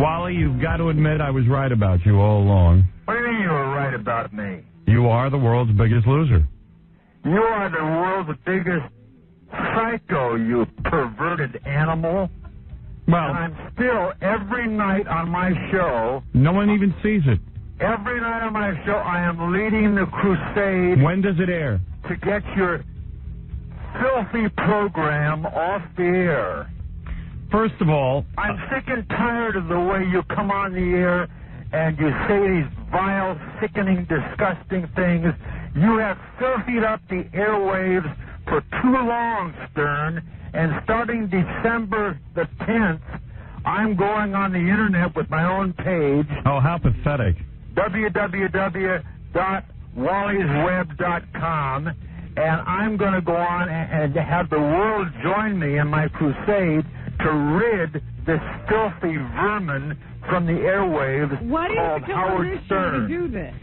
Wally, you've got to admit I was right about you all along. What do you mean you were right about me? You are the world's biggest loser. You are the world's biggest psycho, you perverted animal. Well, and I'm still, every night on my show... No one even sees it. Every night on my show, I am leading the crusade... When does it air? ...to get your filthy program off the air. First of all... I'm sick and tired of the way you come on the air and you say these vile, sickening, disgusting things. You have filthied up the airwaves for too long, Stern. And starting December the 10th, I'm going on the internet with my own page. Oh, how pathetic. www.wallysweb.com. And I'm going to go on and have the world join me in my crusade to rid this filthy vermin from the airwaves called Howard Stern. To do this?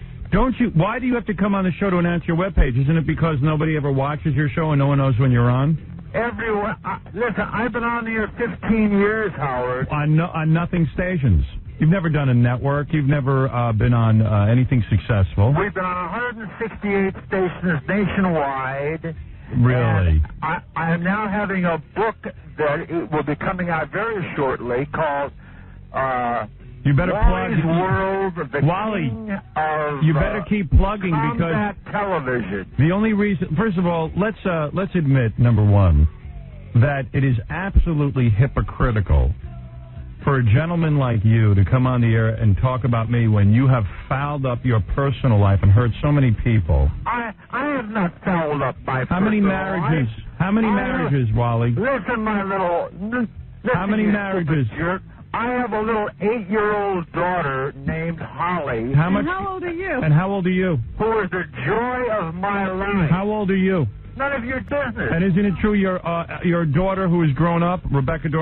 Why do you have to come on the show to announce your webpage? Isn't it because nobody ever watches your show and no one knows when you're on? Everyone, listen, I've been on the air 15 years, Howard. On nothing stations. You've never done a network. You've never been on anything successful. We've been on 168 stations nationwide. Really? I am now having a book that it will be coming out very shortly called you better Wally's plug. World, the Wally, King of you better keep plugging because television. The only reason, first of all, let's admit, number one, that it is absolutely hypocritical for a gentleman like you to come on the air and talk about me when you have fouled up your personal life and hurt so many people. I have not fouled up my How many marriages? life. How many marriages, Wally? Listen, my little... How many marriages? Jerk. I have a little 8-year-old daughter named Holly. And how old are you? And how old are you? Who is the joy of my life. How old are you? None of your business. And isn't it true your daughter who is grown up, Rebecca D.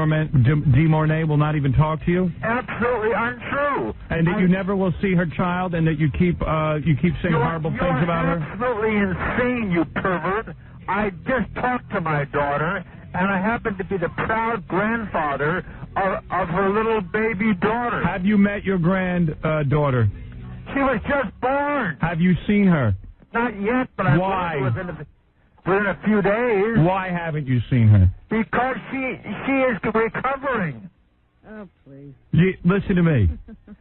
Mornay, will not even talk to you? Absolutely untrue. And that you never will see her child, and that you keep saying horrible things about her? You're absolutely insane, you pervert. I just talked to my daughter, and I happen to be the proud grandfather of her little baby daughter. Have you met your granddaughter? She was just born. Have you seen her? Not yet, but I'm Why? Within a few days. Why haven't you seen her? Because she is recovering. Oh, please. Listen to me.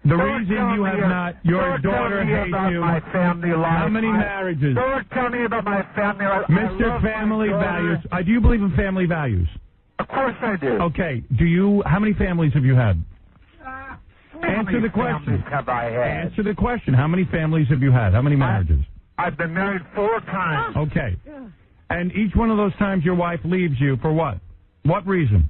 The Don't reason tell you me have not, your daughter hates about you. My family life. How many marriages? Don't tell me about my family life. Mr. Family Values. Do you believe in family values? Of course I do. Okay. How many families have you had? Answer the question. Have I had? Answer the question. How many families have you had? How many marriages? I've been married 4 times. Okay. And each one of those times your wife leaves you for what? What reason?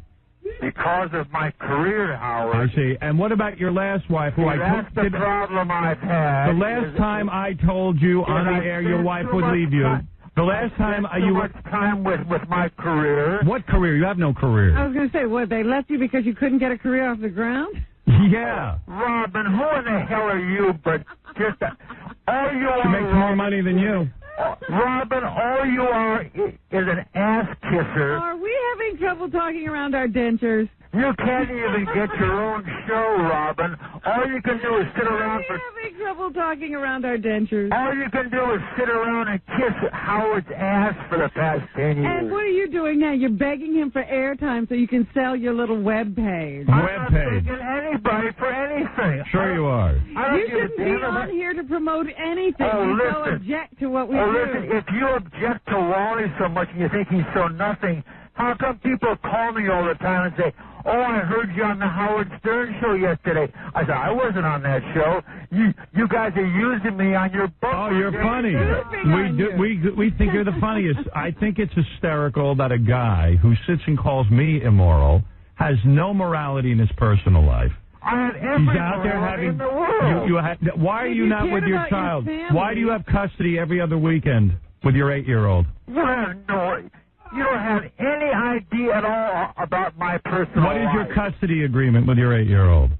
Because of my career, Howard. I see. And what about your last wife? That's the problem I've had. The last time I told you on the air your wife would leave you. The last time you much time with my career. What career? You have no career. I was going to say, what, they left you because you couldn't get a career off the ground? Yeah. Robin, who in the hell are you but just all you are... She makes more money than you. Robin, all you are is an ass kisser. Are we having trouble talking around our dentures? You can't even get your own show, Robin. All you can do is sit around Are we having trouble talking around our dentures? All you can do is sit around and kiss Howard's ass for the past 10 years. And what are you doing now? You're begging him for airtime so you can sell your little web page. I'm not begging anybody for anything. Sure you are. You shouldn't be on here to promote anything. You so object to what we do. Listen, if you object to Wally so much and you think he's so nothing, how come people call me all the time and say, "Oh, I heard you on the Howard Stern show yesterday"? I said, I wasn't on that show. You guys are using me on your book. Oh, you're funny. We think you're the funniest. I think it's hysterical that a guy who sits and calls me immoral has no morality in his personal life. I have every He's out there having. in the world. Why are you not with your child? Why do you have custody every other weekend with your 8-year-old? You don't have any idea at all about my personal life. What is your custody agreement with your 8-year-old?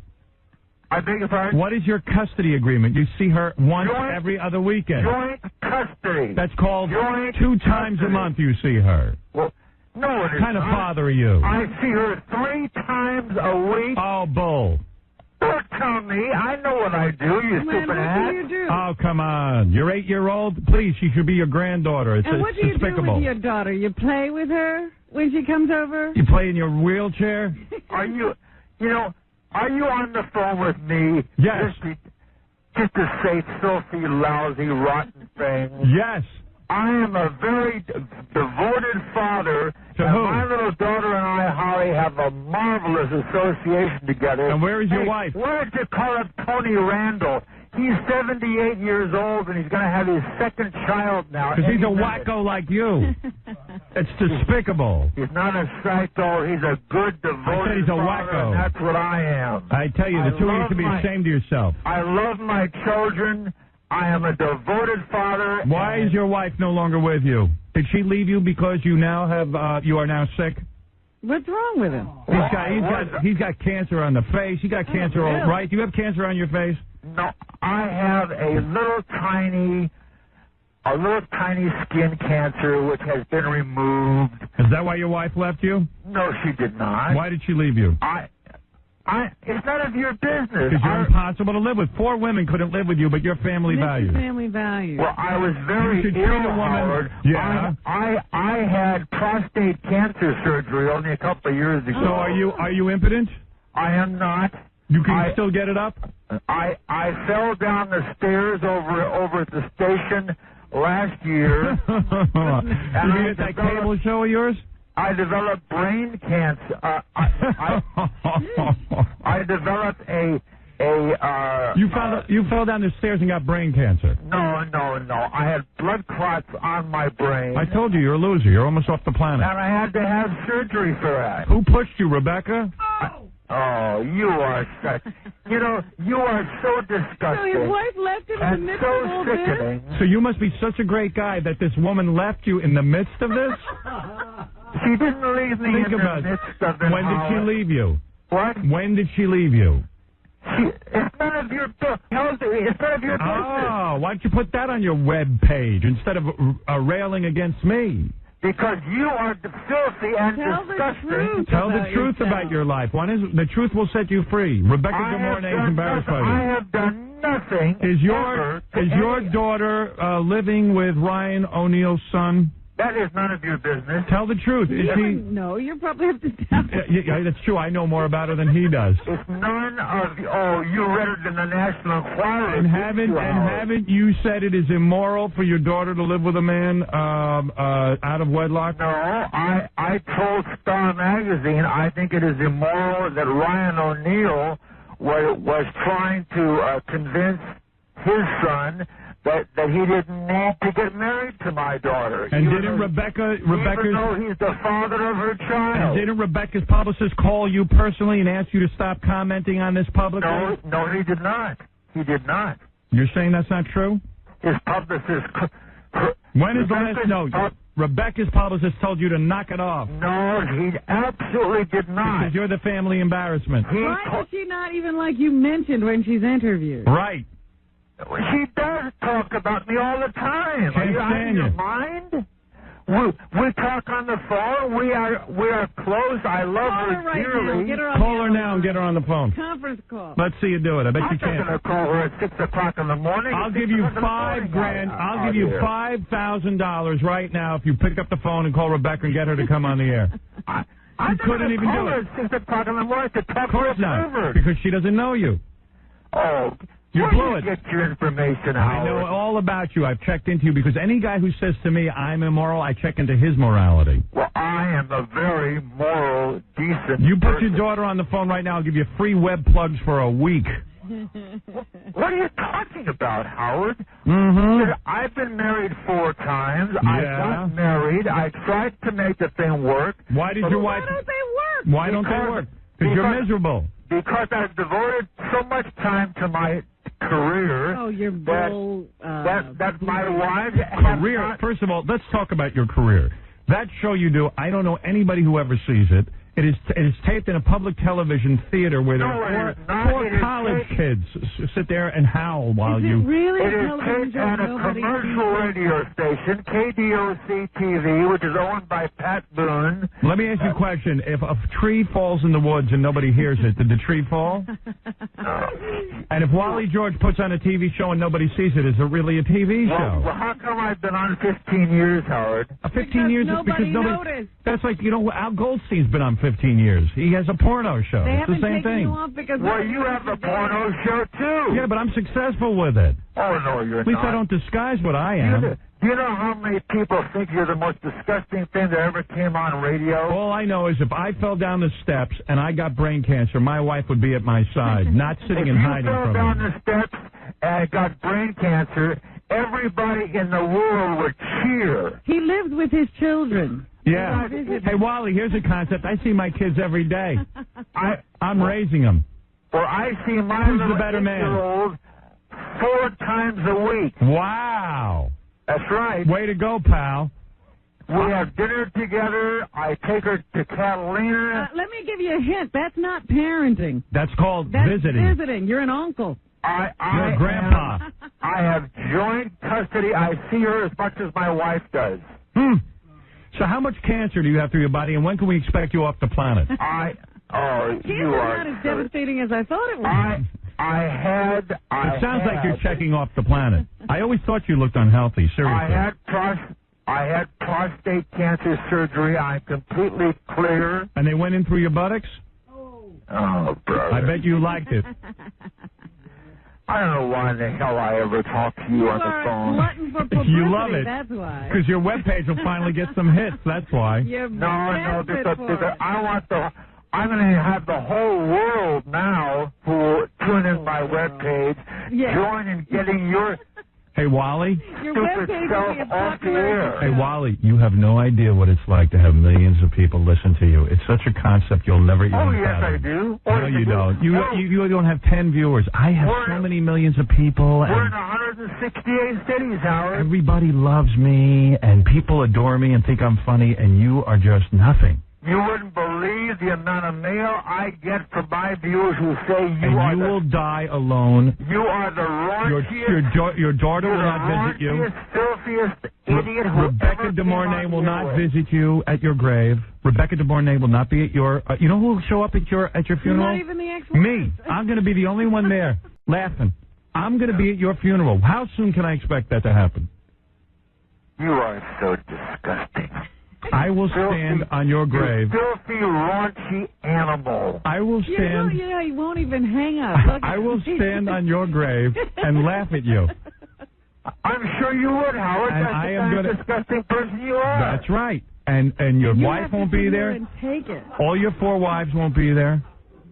I beg your pardon? What is your custody agreement? You see her once every other weekend. Joint custody. That's called 2 times a month you see her. Well, no, it what kind of father are you? I see her 3 times a week. Oh, bull. Don't me. I know what I do, you stupid what ass. do you do? Oh, come on. You're 8-year-old? Please, she should be your granddaughter. It's And what do you despicable. do with your daughter? You play with her when she comes over? You play in your wheelchair? Are you on the phone with me? Yes. Just to say filthy, lousy, rotten things. Yes. I am a very devoted father. To and who? my little daughter and I, Holly, have a marvelous association together. And where is your wife? Why did you call up Tony Randall? He's 78 years old, and he's going to have his second child now. Because he's a wacko like you. It's despicable. He's not a psycho. He's a good, devoted he's a father, wacko. and that's what I am. I tell you, the two of you should be ashamed of yourself. I love my children. I am a devoted father. Why is your wife no longer with you? Did she leave you because you now have you are now sick? What's wrong with him? He's got cancer on the face. You got cancer, right? Do you have cancer on your face? No, I have a little tiny skin cancer which has been removed. Is that why your wife left you? No, she did not. Why did she leave you? It's none of your business. Because you're impossible to live with. 4 women couldn't live with you, but your family values. Family values. Well, I was very ill, Howard. Yeah. I had prostate cancer surgery only a couple of years ago. So are you impotent? I am not. You can still get it up? I fell down the stairs over at the station last year. You mean at that cable show of yours? I developed brain cancer. I developed You fell down the stairs and got brain cancer. No. I had blood clots on my brain. I told you, you're a loser. You're almost off the planet. And I had to have surgery for that. Who pushed you, Rebecca? Oh, you are such... You are so disgusting. So his wife left him in the midst of all sickening. this? So you must be such a great guy that this woman left you in the midst of this? She didn't leave me in the midst of it. When did she leave you? What? When did she leave you? It's none of your business. It's none of your business. Oh, why don't you put that on your web page instead of railing against me? Because you are filthy and disgusting. Tell the truth about your life. The truth will set you free. Rebecca Gamorne is embarrassed by you. I have done nothing. Is your daughter living with Ryan O'Neill's son? That is none of your business. Tell the truth. Is she? No, you probably have to tell. Yeah, that's true. I know more about her than he does. It's none of. Oh, you read it in the National Enquirer. And haven't you said it is immoral for your daughter to live with a man out of wedlock? No, I told Star Magazine I think it is immoral that Ryan O'Neill was trying to convince his son that he didn't need to get married to my daughter. And didn't Rebecca's... Even though he's the father of her child. And didn't Rebecca's publicist call you personally and ask you to stop commenting on this publicly? No, he did not. He did not. You're saying that's not true? His publicist... When is the last... No, Rebecca's publicist told you to knock it off. No, he absolutely did not. Because you're the family embarrassment. Why does she not even like you mentioned when she's interviewed? Right. She does talk about me all the time. Can't Are you out of your stand mind? We talk on the phone. We are close. I love her dearly. Call her now and get her on the phone. Conference call. Let's see you do it. I bet you can't. I'm not going to call her at 6 o'clock in the morning. I'll give you $5,000. I'll give you $5,000 right now if you pick up the phone and call Rebecca and get her to come on the air. I couldn't even do it. At 6 o'clock in the morning to talk Of course not, because she doesn't know you. Oh. You blew it. Get your information, Howard. I know all about you. I've checked into you because any guy who says to me I'm immoral, I check into his morality. Well, I am a very moral, decent You put person. your daughter on the phone right now. I'll give you free web plugs for a week. What are you talking about, Howard? Mm-hmm. I've been married 4 times. Yeah. I got married. I tried to make the thing work. Why did your wife... Why don't they work? Why don't they work? Because you're miserable. Because I've devoted so much time to my career. Oh, your bull. That my wife... Career. First of all, let's talk about your career. That show you do, I don't know anybody who ever sees it. It is taped in a public television theater where four college kids sit there and howl while Is you... It really it is taped on a commercial radio station, KDOC-TV, which is owned by Pat Boone. Let me ask you a question. If a tree falls in the woods and nobody hears it, did the tree fall? And if Wally George puts on a TV show and nobody sees it, is it really a TV show? Well, how come I've been on 15 years, Howard? 15 years is because nobody noticed. That's like, Al Goldstein's been on 15 years. He has a porno show. They It's the same thing. You off because well, you have a porno show, too. Yeah, but I'm successful with it. Oh, no, you're not. At least I don't disguise what I am. Do you know how many people think you're the most disgusting thing that ever came on radio? All I know is if I fell down the steps and I got brain cancer, my wife would be at my side, not sitting and hiding from me. If you fell down the steps and got brain cancer, everybody in the world would cheer. He lives with his children. Yeah. Hey, Wally, here's a concept. I see my kids every day. I'm raising them. Well, I see my Who's the little better man? 8-year-old 4 times a week. Wow. That's right. Way to go, pal. We have dinner together. I take her to Catalina. Let me give you a hint. That's not parenting. That's called That's visiting. visiting. You're an uncle. You're a grandpa. I have joint custody. I see her as much as my wife does. So how much cancer do you have through your body, and when can we expect you off the planet? You are not as devastating as I thought it was. It sounds like you're checking off the planet. I always thought you looked unhealthy, seriously. I had prostate cancer surgery. I'm completely clear. And they went in through your buttocks? Oh, brother. I bet you liked it. I don't know why in the hell I ever talked to you on the phone. For publicity, you love it. That's why. Because your webpage will finally get some hits. That's why. No, because I'm going to have the whole world now who tune in my webpage join in getting your Hey, Wally. Your stupid self off the air. Hey, Wally, you have no idea what it's like to have millions of people listen to you. It's such a concept you'll never even fathom. Yes, I do. No, you don't. You don't have 10 viewers. I have so many millions of people. We're in 168 cities, Howard. Everybody loves me, and people adore me and think I'm funny, and you are just nothing. You wouldn't believe the amount of mail I get from my viewers who say you will die alone. You are the raunchiest. Your daughter will not visit you. Filthiest idiot who Rebecca De Mornay will not visit you at your grave. Rebecca De Mornay will not be at your. You know who will show up at your funeral? Not even the ex-wife. Me. I'm going to be the only one there, laughing. I'm going to be at your funeral. How soon can I expect that to happen? You are so disgusting. I will stand on your grave. Filthy, raunchy animal. I will stand. He won't even hang up. I will stand on your grave and laugh at you. I'm sure you would, Howard. And That's I the am kind of disgusting person you are. That's right. And your wife won't be there. And take it. All your 4 wives won't be there.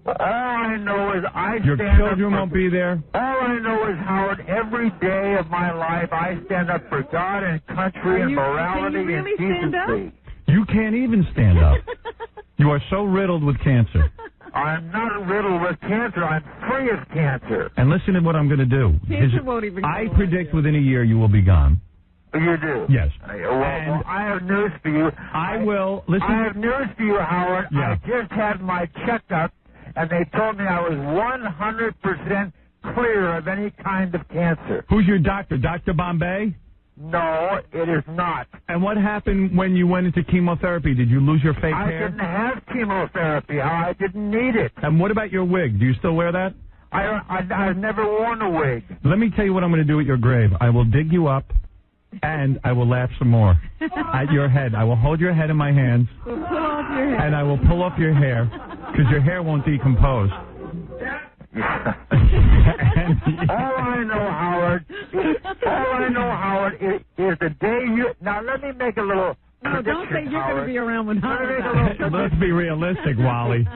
All I know is your children won't be there. All I know is, Howard, every day of my life I stand up for God and country and morality and decency. You can't even stand up. You are so riddled with cancer. I'm not riddled with cancer. I'm free of cancer. And listen to what I'm going to do. Cancer won't even I predict within a year you will be gone. You do? Yes. Well, I have news for you. I have news for you, Howard. Yeah. I just had my checkup, and they told me I was 100% clear of any kind of cancer. Who's your doctor? Dr. Bombay? No, it is not. And what happened when you went into chemotherapy? Did you lose your fake hair? I didn't have chemotherapy. I didn't need it. And what about your wig? Do you still wear that? I've never worn a wig. Let me tell you what I'm going to do at your grave. I will dig you up, and I will laugh some more at your head. I will hold your head in my hands, Pull off your hair. and I will pull off your hair, because your hair won't decompose. All I know, Howard, is the day you... Now, let me make a little... No, don't say you're going to be around when Let's be realistic, Wally.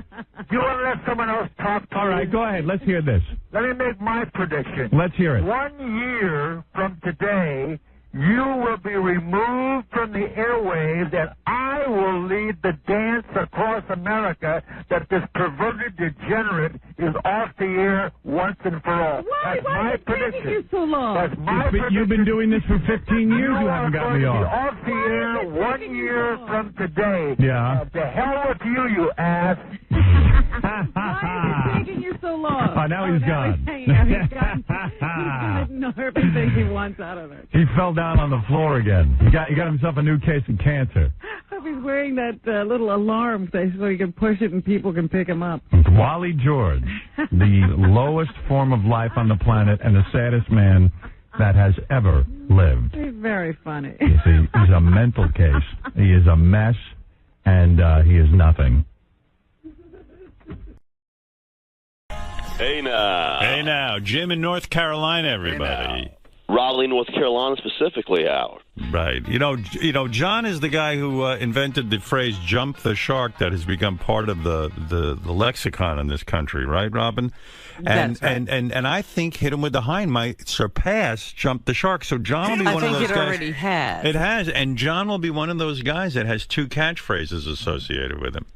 You want to let someone else talk? All right, go ahead. Let's hear this. Let me make my prediction. Let's hear it. 1 year from today, you will be removed from the airwaves, and I will lead the dance across America that this perverted degenerate is off the air once and for all. Why That's my is it taking you so long? That's my prediction. You've been doing this for 15 years. You haven't gotten me You off. are going to be off the air 1 year from today. Yeah. To hell with you ass. Why is it taking you so long? Oh, now he's gone. He's going to ignore everything he wants out of it. He fell down on the floor again. He got himself a new case of cancer. Hope he's wearing that little alarm so you can push it and people can pick him up. Wally George, the lowest form of life on the planet and the saddest man that has ever lived. He's very funny. You see, he's a mental case. He is a mess, and he is nothing. Hey now. Hey now. Jim in North Carolina, everybody. Raleigh, North Carolina specifically, Howard. Right. You know, John is the guy who invented the phrase "jump the shark" that has become part of the lexicon in this country, right, Robin? And That's right. and I think "hit him with the hind" might surpass "jump the shark." So John will be one of those guys. I think it already has. It has, and John will be one of those guys that has two catchphrases associated with him.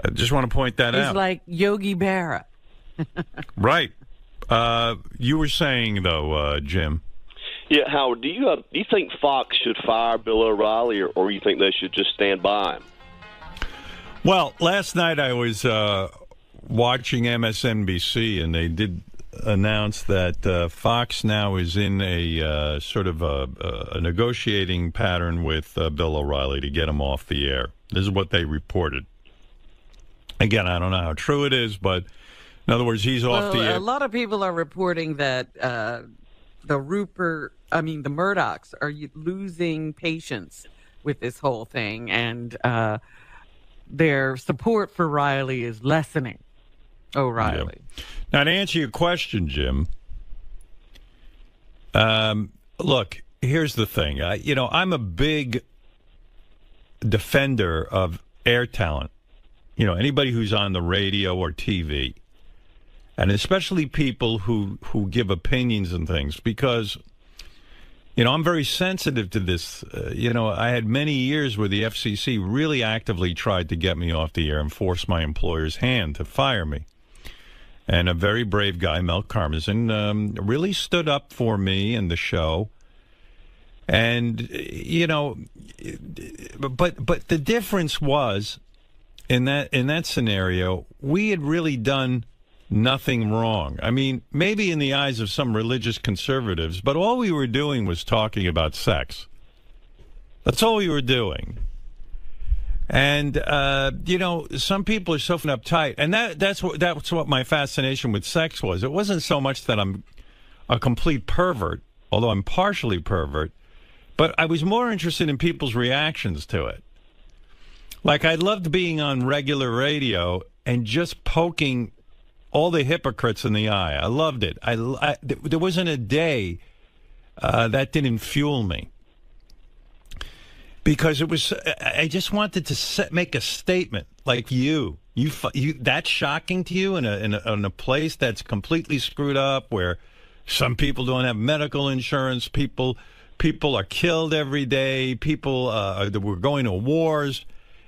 I just want to point that out. He's like Yogi Berra. Right. You were saying, though, Jim. Yeah, Howard, do you think Fox should fire Bill O'Reilly, or you think they should just stand by him? Well, last night I was watching MSNBC, and they did announce that Fox now is in a sort of a negotiating pattern with Bill O'Reilly to get him off the air. This is what they reported. Again, I don't know how true it is, but in other words, he's off the air. A lot of people are reporting that the Murdochs are losing patience with this whole thing, and their support for O'Reilly is lessening. O'Reilly. Yeah. Now, to answer your question, Jim, look, here's the thing. I'm a big defender of air talent. You know, anybody who's on the radio or TV, and especially people who give opinions and things, because, I'm very sensitive to this. I had many years where the FCC really actively tried to get me off the air and force my employer's hand to fire me. And a very brave guy, 𝗦𝗵cie𝘄𝗿𝗍, really stood up for me and the show. And, but the difference was, in that scenario, we had really done nothing wrong. I mean, maybe in the eyes of some religious conservatives, but all we were doing was talking about sex. That's all we were doing. And, some people are so uptight. And that's what my fascination with sex was. It wasn't so much that I'm a complete pervert, although I'm partially pervert, but I was more interested in people's reactions to it. Like, I loved being on regular radio and just poking all the hypocrites in the eye. I loved it. There wasn't a day that didn't fuel me. Because I just wanted to make a statement. Like you that's shocking to you in a place that's completely screwed up, where some people don't have medical insurance, people are killed every day, we're going to wars.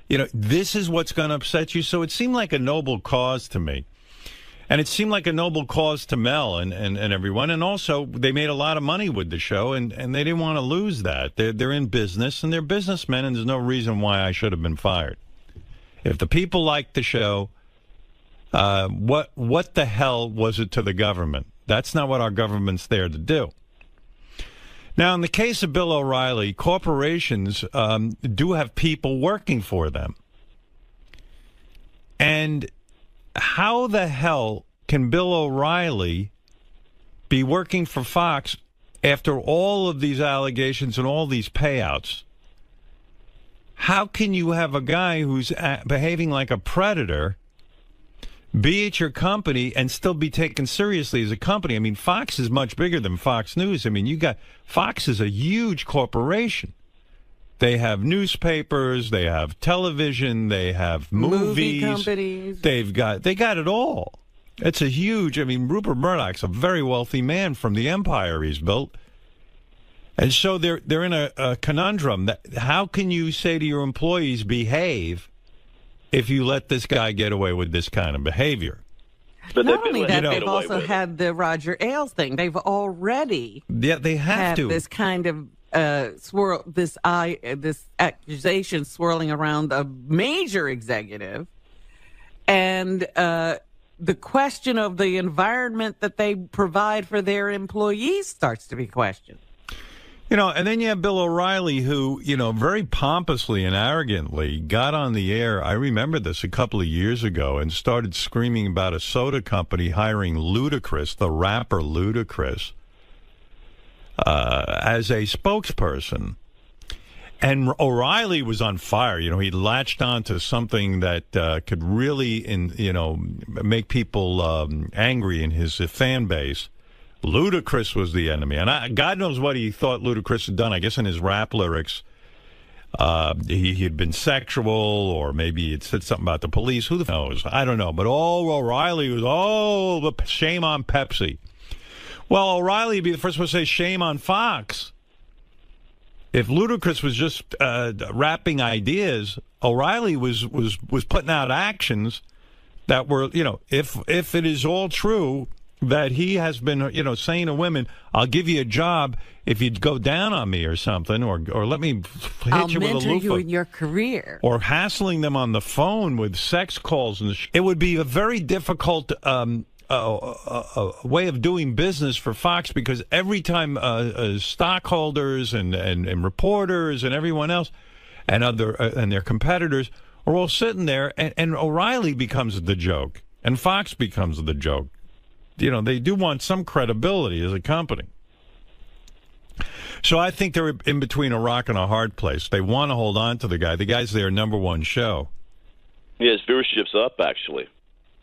This is what's going to upset you. So it seemed like a noble cause to me. And it seemed like a noble cause to Mel and everyone. And also, they made a lot of money with the show, and they didn't want to lose that. They're in business, and they're businessmen, and there's no reason why I should have been fired. If the people liked the show, what the hell was it to the government? That's not what our government's there to do. Now, in the case of Bill O'Reilly, corporations do have people working for them. And how the hell can Bill O'Reilly be working for Fox after all of these allegations and all these payouts? How can you have a guy who's behaving like a predator be at your company and still be taken seriously as a company? I mean, Fox is much bigger than Fox News. I mean, Fox is a huge corporation. They have newspapers, they have television, they have movies. Movie companies. They got it all. It's a huge, Rupert Murdoch's a very wealthy man from the empire he's built. And so they're in a conundrum. That how can you say to your employees, behave, if you let this guy get away with this kind of behavior? But not only that, they've also had the Roger Ailes thing. They've already they have this kind of this accusation swirling around a major executive, and the question of the environment that they provide for their employees starts to be questioned. And then you have Bill O'Reilly, who, very pompously and arrogantly got on the air. I remember this a couple of years ago and started screaming about a soda company hiring Ludacris, the rapper Ludacris, as a spokesperson. And O'Reilly was on fire. He latched onto something that could really, make people angry in his fan base. Ludacris was the enemy. And God knows what he thought Ludacris had done. I guess in his rap lyrics, he had been sexual, or maybe he'd said something about the police. Who the knows? I don't know. But O'Reilly was, shame on Pepsi. Well, O'Reilly would be the first one to say shame on Fox. If Ludacris was just rapping ideas, O'Reilly was putting out actions that were, if it is all true that he has been, saying to women, I'll give you a job if you'd go down on me or something, or let me hit you with a loofah. I'll mentor you in your career. Or hassling them on the phone with sex calls. It would be a very difficult a way of doing business for Fox, because every time stockholders and reporters and everyone else and their competitors are all sitting there, and O'Reilly becomes the joke and Fox becomes the joke. They do want some credibility as a company. So I think they're in between a rock and a hard place. They want to hold on to the guy. The guy's their number one show. Yeah, his viewership's up, actually.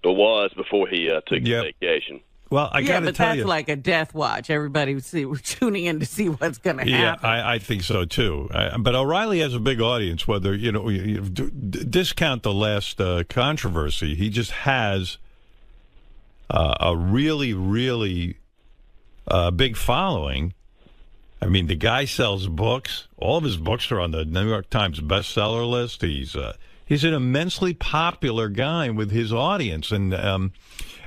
It was before he took his vacation. Well, I got to tell you. That's like a death watch. Everybody we're tuning in to see what's going to happen. Yeah, I think so, too. But O'Reilly has a big audience, whether, you discount the last controversy. He just has a really, really big following. I mean, the guy sells books. All of his books are on the New York Times bestseller list. He's an immensely popular guy with his audience, and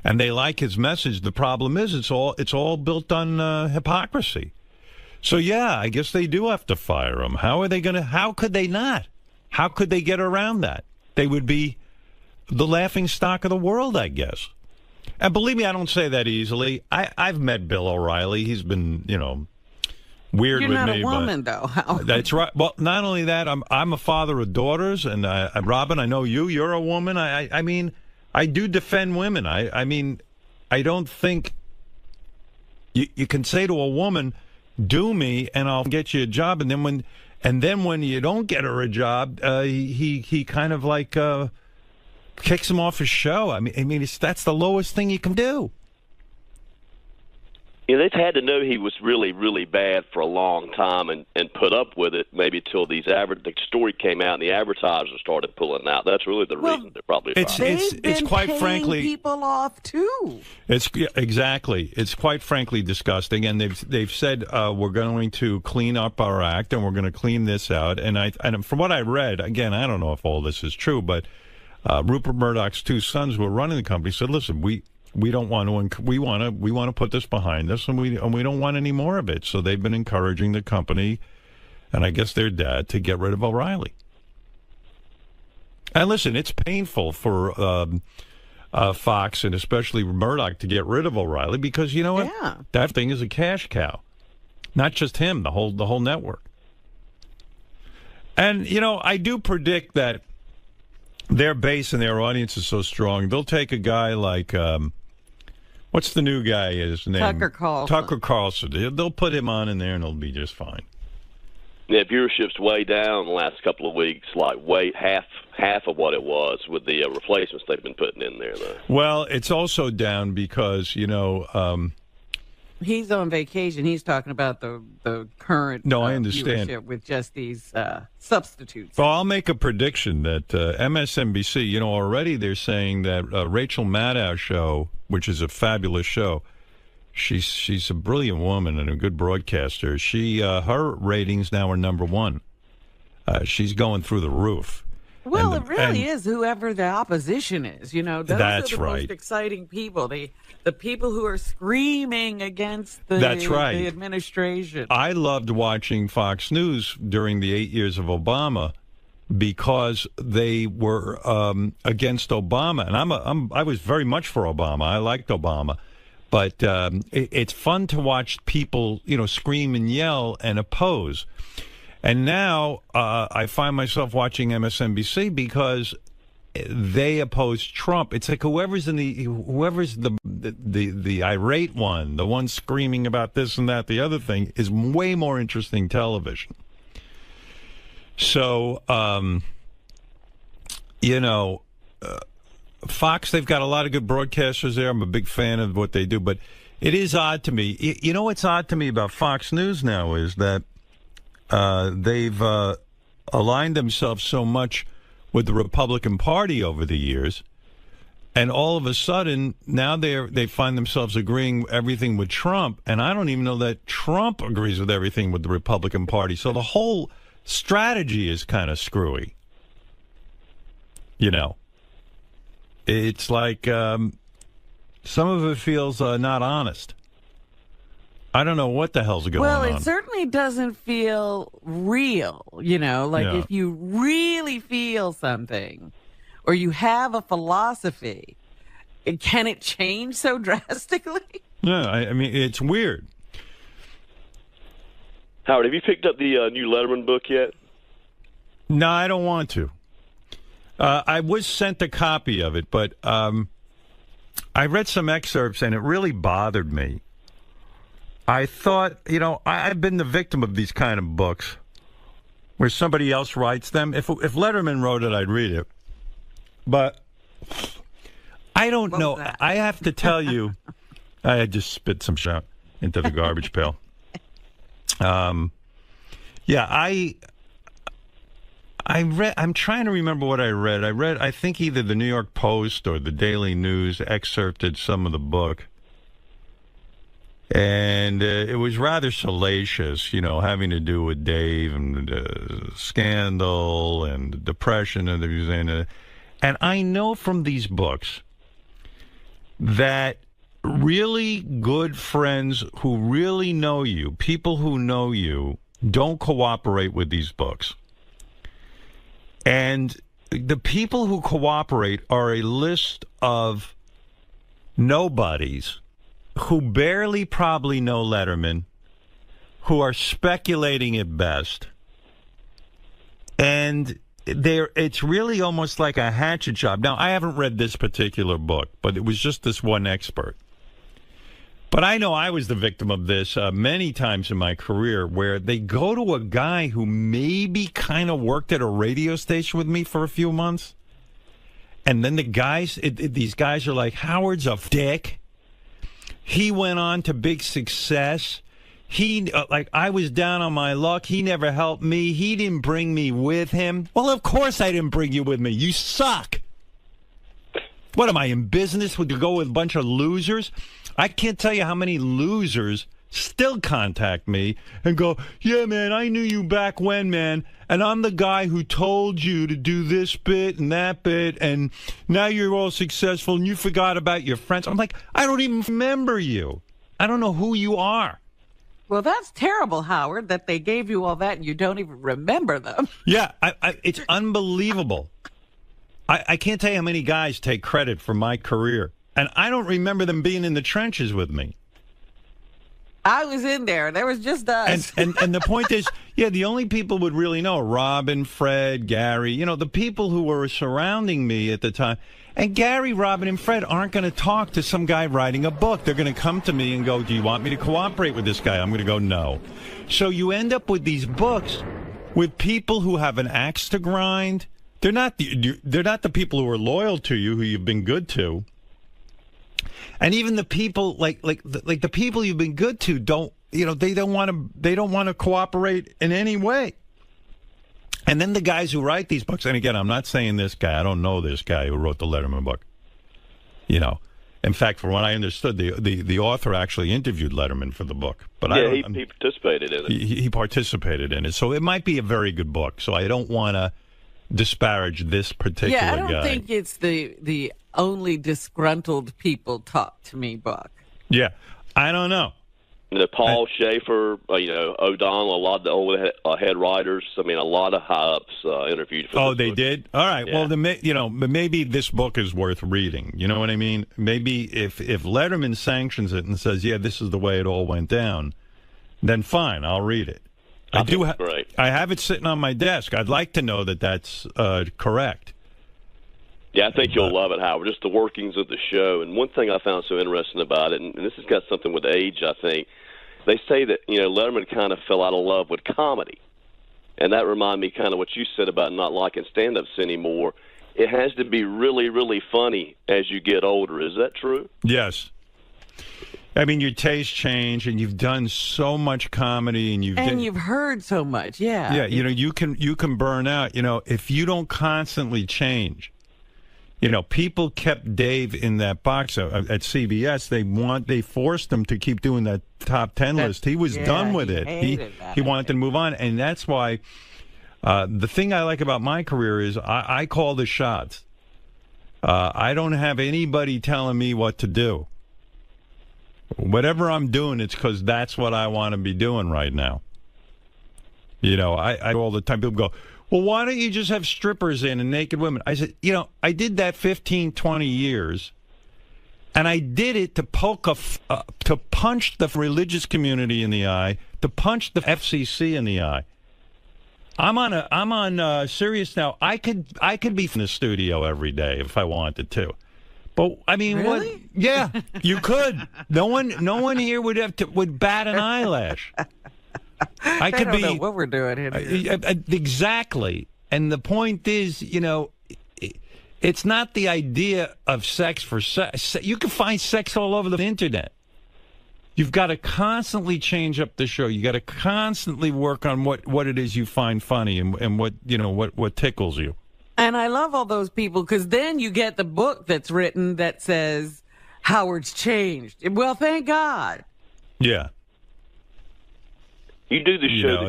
they like his message. The problem is it's all built on hypocrisy. So yeah, I guess they do have to fire him. How could they not? How could they get around that? They would be the laughing stock of the world, I guess. And believe me, I don't say that easily. I've met Bill O'Reilly. He's been, weird You're with not me. a woman, though. That's right. Well, not only that, I'm a father of daughters, and Robin, I know you're a woman. I mean, I do defend women. I mean, I don't think you can say to a woman, "Do me, and I'll get you a job," and then when you don't get her a job, he kind of like kicks him off his show. I mean, that's the lowest thing you can do. They've had to know he was really, really bad for a long time and put up with it maybe till the story came out and the advertisers started pulling out. That's really the reason they're probably fired. It's quite frankly people off too. Exactly. It's quite frankly disgusting, and they've said we're going to clean up our act and we're going to clean this out. And from what I read, again, I don't know if all this is true, but Rupert Murdoch's two sons who were running the company said, "Listen, we don't want to. We want to put this behind us, and we don't want any more of it." So they've been encouraging the company, and I guess their dad, to get rid of O'Reilly. And listen, it's painful for Fox and especially Murdoch to get rid of O'Reilly, because you know what? Yeah. That thing is a cash cow. Not just him, the whole network. And I do predict that their base and their audience is so strong, they'll take a guy like, what's the new guy, his name? Tucker Carlson. They'll put him on in there and it'll be just fine. Yeah, viewership's way down the last couple of weeks, like half of what it was with the replacements they've been putting in there, though. Well, it's also down because, he's on vacation. He's talking about the current I understand. viewership with just these substitutes. Well, I'll make a prediction that MSNBC, already they're saying that Rachel Maddow's show, which is a fabulous show, she's a brilliant woman and a good broadcaster. Her ratings now are number one. She's going through the roof. Well, it really is whoever the opposition is. Those that's are the right. most exciting people. The people who are screaming against the administration. I loved watching Fox News during the 8 years of Obama because they were against Obama, and I was very much for Obama. I liked Obama, But it's fun to watch people, scream and yell and oppose. And now I find myself watching MSNBC because they oppose Trump. It's like whoever's the irate one, the one screaming about this and that, the other thing, is way more interesting television. So, Fox, they've got a lot of good broadcasters there. I'm a big fan of what they do, but it is odd to me. You know what's odd to me about Fox News now is that they've aligned themselves so much with the Republican Party over the years, and all of a sudden now they find themselves agreeing everything with Trump, and I don't even know that Trump agrees with everything with the Republican Party. So the whole strategy is kind of screwy. It's like some of it feels not honest. I don't know what the hell's going on. Well, it certainly doesn't feel real, if you really feel something or you have a philosophy, can it change so drastically? Yeah, I mean, it's weird. Howard, have you picked up the new Letterman book yet? No, I don't want to. I was sent a copy of it, but I read some excerpts and it really bothered me. I thought, I've been the victim of these kind of books where somebody else writes them. If Letterman wrote it, I'd read it. But I don't know. I have to tell you, I just spit some shit into the garbage pail. I'm trying to remember what I read. I think either the New York Post or the Daily News excerpted some of the book. And it was rather salacious, having to do with Dave and scandal and depression and everything. And I know from these books that really good friends who really know you, people who know you, don't cooperate with these books. And the people who cooperate are a list of nobodies who barely probably know Letterman, who are speculating at best. And it's really almost like a hatchet job. Now, I haven't read this particular book, but it was just this one expert. But I know I was the victim of this many times in my career, where they go to a guy who maybe kind of worked at a radio station with me for a few months. And then these guys are like, Howard's a dick. He went on to big success. I was down on my luck. He never helped me. He didn't bring me with him. Well, of course I didn't bring you with me. You suck. What, am I in business to go with a bunch of losers? I can't tell you how many losers still contact me and go, yeah, man, I knew you back when, man, and I'm the guy who told you to do this bit and that bit, and now you're all successful and you forgot about your friends. I'm like, I don't even remember you. I don't know who you are. Well, that's terrible, Howard, that they gave you all that and you don't even remember them. Yeah, it's unbelievable. I can't tell you how many guys take credit for my career, and I don't remember them being in the trenches with me. I was in there. There was just us. And the point is, yeah, the only people would really know, Robin, Fred, Gary, the people who were surrounding me at the time. And Gary, Robin, and Fred aren't going to talk to some guy writing a book. They're going to come to me and go, do you want me to cooperate with this guy? I'm going to go, no. So you end up with these books with people who have an axe to grind. They're not the people who are loyal to you, who you've been good to. And even the people like the people you've been good to don't want to cooperate in any way. And then the guys who write these books, and again, I'm not saying this guy, I don't know this guy who wrote the Letterman book. In fact, from what I understood, the author actually interviewed Letterman for the book. But yeah, he participated in it. He participated in it, so it might be a very good book. So I don't want to disparage this particular guy. Yeah, I don't think it's the only disgruntled people talk to me book. Yeah, I don't know. Paul Schaefer, O'Donnell, a lot of the old head writers. I mean, a lot of high-ups interviewed for this they book. did? All right. Yeah. Well, maybe this book is worth reading. You know what I mean? Maybe if Letterman sanctions it and says, yeah, this is the way it all went down, then fine, I'll read it. Great. I have it sitting on my desk. I'd like to know that that's correct. Yeah, I think you'll love it, Howard. Just the workings of the show. And one thing I found so interesting about it, and this has got something with age, I think, they say that, Letterman kind of fell out of love with comedy. And that reminded me kind of what you said about not liking stand-ups anymore. It has to be really, really funny as you get older. Is that true? Yes. I mean, your tastes change, and you've done so much comedy, and you've heard so much. Yeah. Yeah. You can burn out. If you don't constantly change. People kept Dave in that box at CBS. They forced him to keep doing that top 10 list. He was done with it. He wanted to move on, and that's why the thing I like about my career is I call the shots. I don't have anybody telling me what to do. Whatever I'm doing, it's because that's what I want to be doing right now. I all the time people go, well, why don't you just have strippers in and naked women? I said, I did that 15, 20 years, and I did it to to punch the religious community in the eye, to punch the FCC in the eye. I'm on Sirius now. I could be in the studio every day if I wanted to. But I mean, really? what? Yeah, you could. No one here would bat an eyelash. I don't know what we're doing here. Exactly. And the point is, it's not the idea of sex for sex. You can find sex all over the internet. You've got to constantly change up the show. You got to constantly work on what it is you find funny and what tickles you. And I love all those people, because then you get the book that's written that says Howard's changed. Well, thank God. Yeah. You do the show,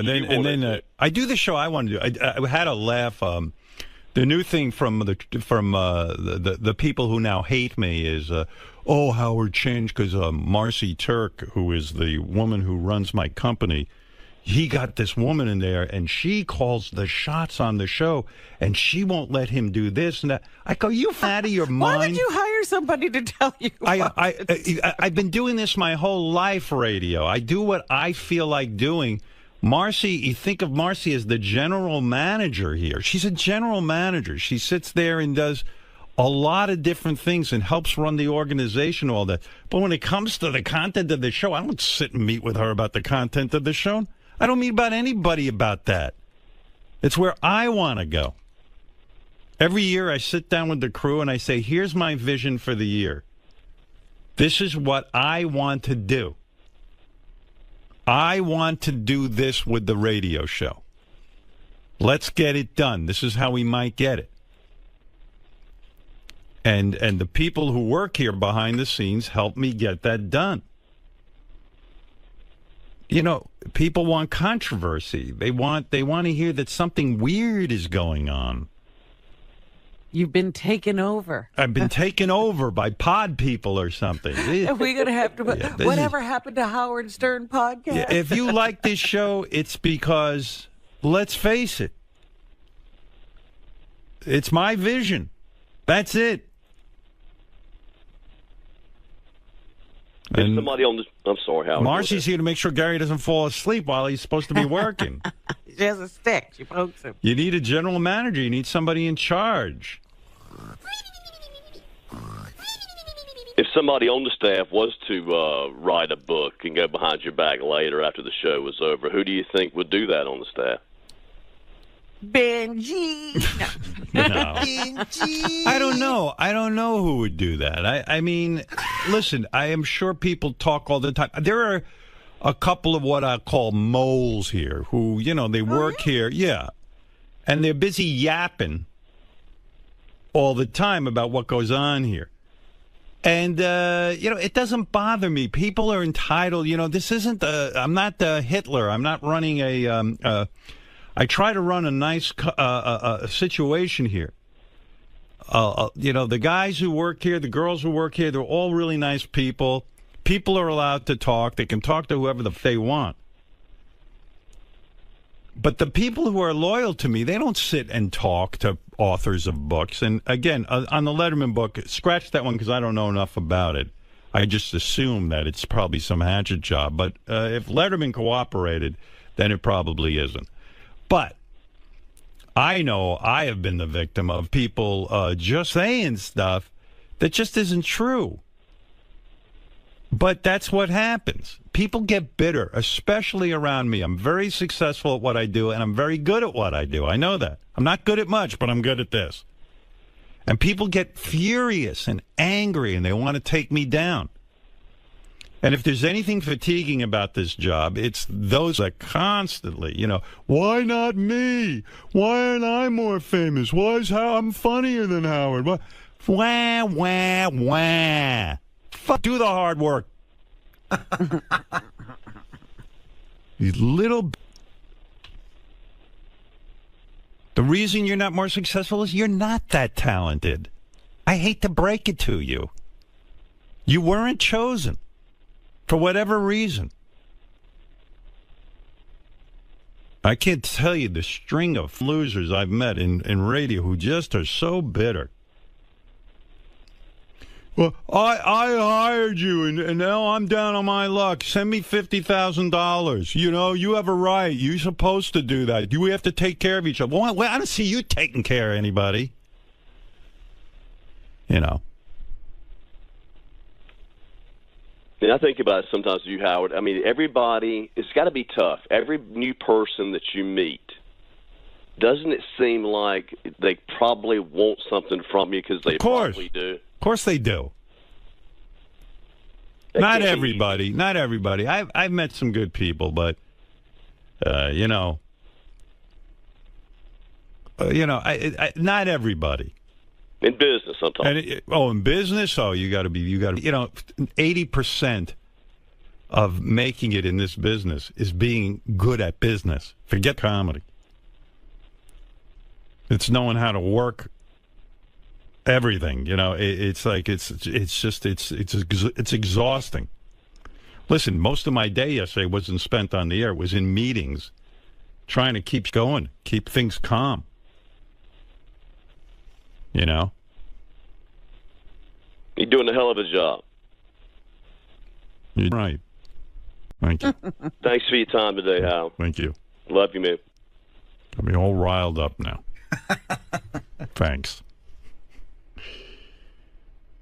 I do the show I want to do. I had a laugh. The new thing from the people who now hate me is, Howard changed because 𝗦𝗫𝗄𝗿𝗍, who is the woman who runs my company, he got this woman in there, and she calls the shots on the show, and she won't let him do this and that. I go, you out of your mind. Why would you hire somebody to tell you? I've been doing this my whole life, radio. I do what I feel like doing. Marcy, you think of Marcy as the general manager here. She's a general manager. She sits there and does a lot of different things and helps run the organization, all that. But when it comes to the content of the show, I don't sit and meet with her about the content of the show. I don't meet about anybody about that. It's where I want to go. Every year I sit down with the crew and I say, here's my vision for the year. This is what I want to do. I want to do this with the radio show. Let's get it done. This is how we might get it. And the people who work here behind the scenes help me get that done. People want controversy. They want to hear that something weird is going on. You've been taken over. I've been taken over by pod people or something. We're going to have to... whatever happened to Howard Stern podcast? Yeah, if you like this show, it's because, let's face it, it's my vision. That's it. And somebody on this... I'm sorry, Howard. Marcy's here to make sure Gary doesn't fall asleep while he's supposed to be working. She has a stick. She pokes him. You need a general manager. You need somebody in charge. If somebody on the staff was to write a book and go behind your back later after the show was over, who do you think would do that on the staff? Benji. No. Benji. I don't know who would do that. I mean, listen, I am sure people talk all the time. There are a couple of what I call moles here who, they work here. Yeah. And they're busy yapping all the time about what goes on here. And, it doesn't bother me. People are entitled. This isn't I'm not Hitler. I'm not running I try to run a nice situation here. The guys who work here, the girls who work here, they're all really nice people. people are allowed to talk. They can talk to whoever they want. But the people who are loyal to me, they don't sit and talk to authors of books. And again, on the Letterman book, scratch that one because I don't know enough about it. I just assume that it's probably some hatchet job. But if Letterman cooperated, then it probably isn't. But I know I have been the victim of people just saying stuff that just isn't true. But that's what happens. People get bitter, especially around me. I'm very successful at what I do, and I'm very good at what I do. I know that. I'm not good at much, but I'm good at this. And people get furious and angry, and they want to take me down. And if there's anything fatiguing about this job, it's those that constantly, why not me? Why aren't I more famous? Why is I'm funnier than Howard? Wah, wah, wah. Do the hard work. You little... The reason you're not more successful is you're not that talented. I hate to break it to you. You weren't chosen. For whatever reason. I can't tell you the string of losers I've met in radio who just are so bitter. Well, I hired you, and now I'm down on my luck. Send me $50,000. You have a right. You're supposed to do that. We have to take care of each other. Well, I don't see you taking care of anybody. And I think about it sometimes, you, Howard. I mean, everybody, it's got to be tough. Every new person that you meet, doesn't it seem like they probably want something from you because they probably do? Of course they do. Not everybody. Not everybody. I've met some good people, but, not everybody. In business, I'm talking. In business? You got to be, 80% of making it in this business is being good at business. Forget comedy. It's knowing how to work everything. It's like, it's exhausting. Listen, most of my day yesterday wasn't spent on the air. It was in meetings, trying to keep going, keep things calm. You're doing a hell of a job. You're right. Thank you. Thanks for your time today, Hal. Thank you. Love you, man. Got me all riled up now. Thanks.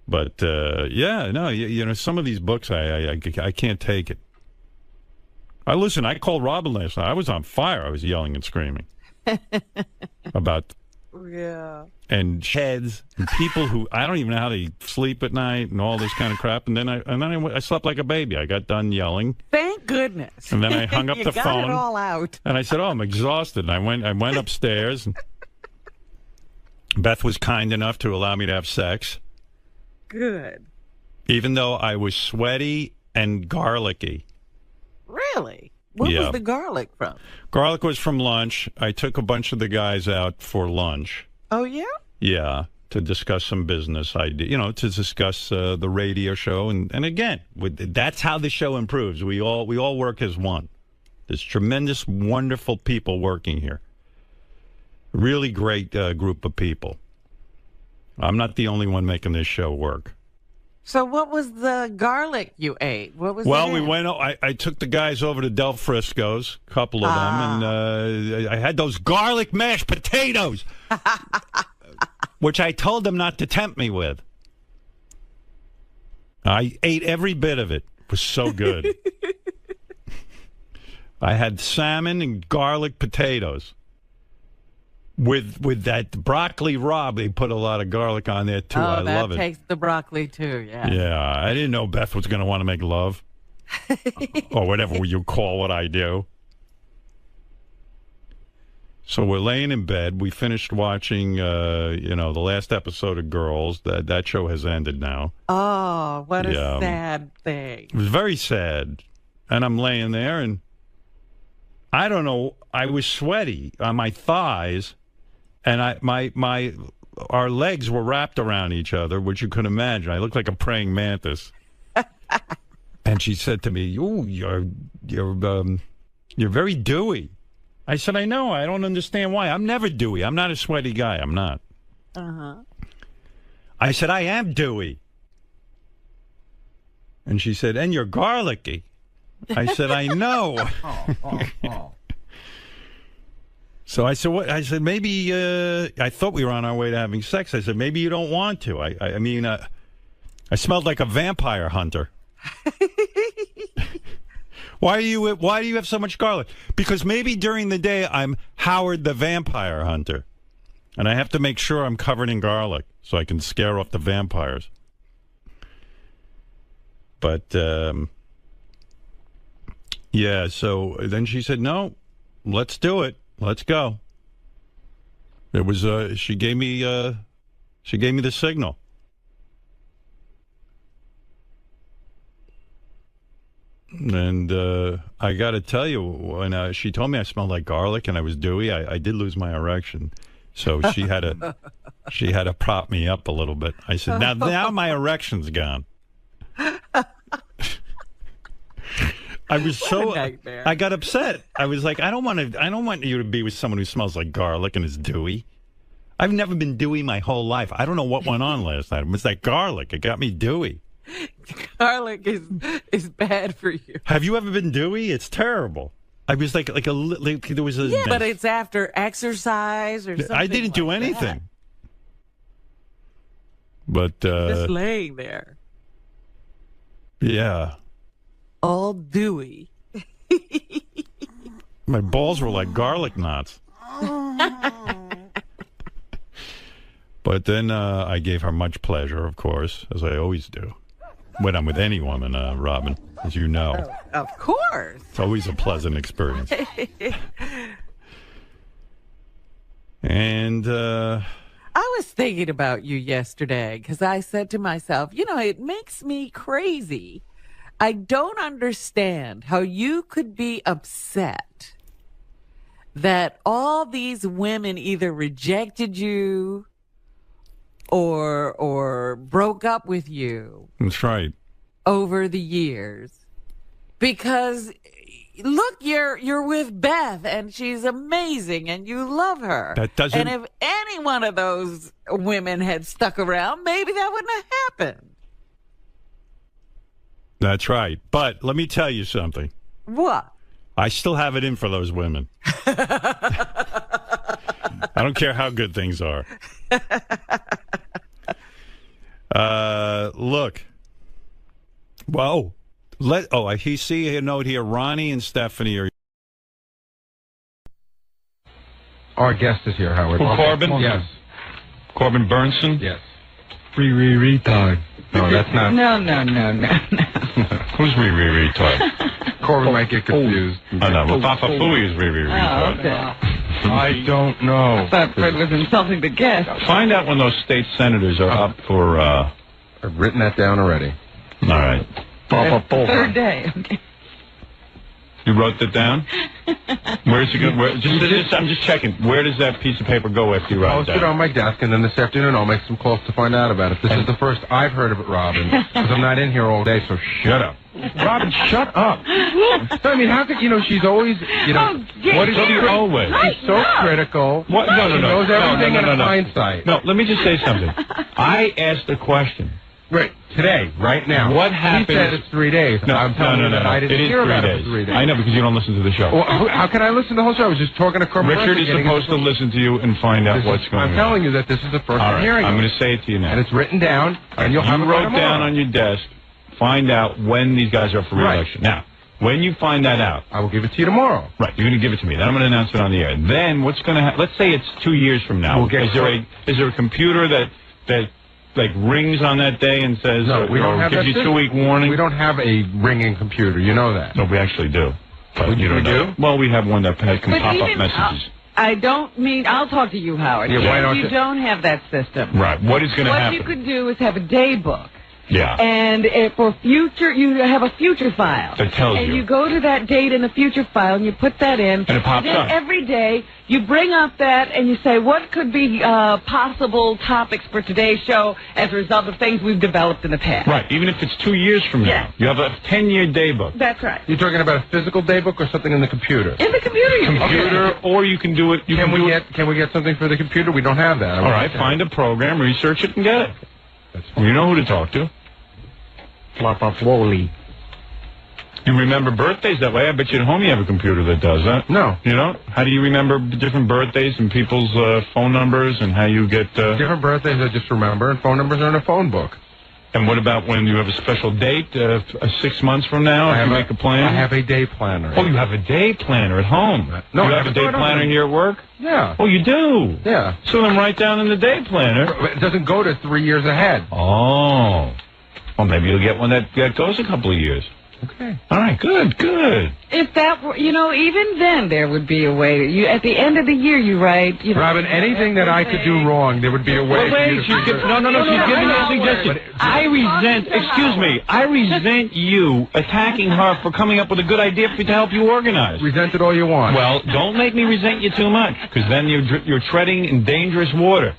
But, some of these books, I can't take it. I called Robin last night. I was on fire. I was yelling and screaming about... Yeah. And heads and people who I don't even know how they sleep at night and all this kind of crap. And then I slept like a baby. I got done yelling. Thank goodness. And then I hung up the phone. Got it all out. And I said, "Oh, I'm exhausted." And I went upstairs. And Beth was kind enough to allow me to have sex. Good. Even though I was sweaty and garlicky. Really? Where was the garlic from? Garlic was from lunch. I took a bunch of the guys out for lunch. Oh, yeah? Yeah, to discuss some business idea, to discuss the radio show. And again, that's how the show improves. We all work as one. There's tremendous, wonderful people working here. Really great group of people. I'm not the only one making this show work. So what was the garlic you ate? What was Well, we went. I took the guys over to 𝗏𝗏𝗏𝗏's, a couple of them, and I had those garlic mashed potatoes, which I told them not to tempt me with. I ate every bit of it. It was so good. I had salmon and garlic potatoes. With that broccoli rabe, they put a lot of garlic on there, too. I love it. That takes the broccoli, too, yeah. Yeah, I didn't know Beth was going to want to make love. Or whatever you call what I do. So we're laying in bed. We finished watching, the last episode of Girls. That show has ended now. Oh, what a sad thing. It was very sad. And I'm laying there, and I don't know. I was sweaty on my thighs. And our legs were wrapped around each other, which you could imagine. I looked like a praying mantis. And she said to me, "Ooh, you're very dewy." I said, "I know. I don't understand why. I'm never dewy. I'm not a sweaty guy. I'm not." I said, "I am dewy." And she said, "And you're garlicky." I said, "I know." So I said, "What?" I said, "Maybe." I thought we were on our way to having sex. I said, "Maybe you don't want to." I mean, I smelled like a vampire hunter. Why do you have so much garlic? Because maybe during the day I'm Howard the Vampire Hunter, and I have to make sure I'm covered in garlic so I can scare off the vampires. But yeah, so then she said, "No, let's do it. Let's go." It was she gave me the signal. And I got to tell you, when she told me I smelled like garlic and I was dewy, I did lose my erection. So she had to prop me up a little bit. I said, "Now my erection's gone." I was I got upset. I was like, I don't want you to be with someone who smells like garlic and is dewy. I've never been dewy my whole life. I don't know what went on last night. It was that garlic. It got me dewy. Garlic is bad for you. Have you ever been dewy? It's terrible. I was like there was a but it's after exercise or something. I didn't do anything. But just laying there. Yeah. All dewy. My balls were like garlic knots. But then I gave her much pleasure, of course, as I always do. When I'm with any woman, Robin, as you know. Oh, of course. It's always a pleasant experience. And I was thinking about you yesterday because I said to myself, it makes me crazy. I don't understand how you could be upset that all these women either rejected you or broke up with you. That's right. Over the years. Because look, you're with Beth and she's amazing and you love her. That doesn't. And if any one of those women had stuck around, maybe that wouldn't have happened. That's right. But let me tell you something. What? I still have it in for those women. I don't care how good things are. Look. Whoa. I see a note here. Ronnie and Stephanie are. Our guest is here, Howard. Corbin? Yes. Corbin Burnson? Yes. Retard. No, that's not. No. Who's retard? Corbin might get confused. Oh, no. Well, Papa Booey is retard. Oh, okay. I don't know. I thought Fred was insulting the guest. Find out when those state senators are up for. I've written that down already. All right. Third day. Okay. You wrote that down? Where's it going? I'm just checking. Where does that piece of paper go after you write it Post down? it on my desk, and then this afternoon I'll make some calls to find out about it. This is the first I've heard of it, Robin, because I'm not in here all day, so shut up. Robin, shut up. I mean, how could, she's always, what is she always? She's so critical. What? No. She knows everything in hindsight. No, let me just say something. I asked a question. Right, today, right now. What happened? He said it's 3 days. No, I'm telling you that I didn't hear about it for 3 days. I know, because you don't listen to the show. Well, how can I listen to the whole show? I was just talking to Corbin. Richard is supposed to listen to you and find out what's going on. I'm telling you that this is the first I'm hearing. I'm going to say it to you now. And it's written down, and you'll have it wrote down on your desk, find out when these guys are up for re-election. Now, when you find that out, I will give it to you tomorrow. Right, you're going to give it to me. Then I'm going to announce it on the air. Then what's going to happen? Let's say it's 2 years from now. Is there a computer that rings on that day and says, no, we don't have gives you 2-week warning? We don't have a ringing computer. You know that. No, we actually do. But you don't know. Well, we have one that can pop up messages. I don't mean, I'll talk to you, Howard. Yeah, why don't you don't have that system. Right. What is going to happen? What you could do is have a day book. Yeah. And for future, you have a future file. That tells and you. you go to that date in the future file, and you put that in. And it pops then up. every day, you bring up that, and you say, what could be possible topics for today's show as a result of things we've developed in the past. Right, even if it's 2 years from now. Yes. You have a 10-year day book. That's right. You're talking about a physical day book or something in the computer? In the computer, you Computer, or you can do it. Can we get something for the computer? We don't have that. All right, find a program, research it, and get it. That's fine. You know who to talk to. Floppa-flowly. You remember birthdays that way. I bet you at home you have a computer that does that. No. You don't? How do you remember different birthdays and people's phone numbers and how you get... Different birthdays I just remember, and phone numbers are in a phone book. And what about when you have a special date 6 months from now? If you make a plan? I have a day planner. Oh, you have a day planner at home. No, you I have a have day it planner on. here at work? Yeah. Oh, you do? Yeah. So then write down in the day planner. It doesn't go to 3 years ahead. Oh. Well, maybe you'll get one that goes a couple of years. Okay. All right, good, good. If that were, even then there would be a way. At the end of the year, you write. Robin, anything that I could do wrong, there would be a way. Well, wait, she's giving me a suggestion. I resent you attacking her for coming up with a good idea to help you organize. Resent it all you want. Well, don't make me resent you too much, because then you're treading in dangerous water.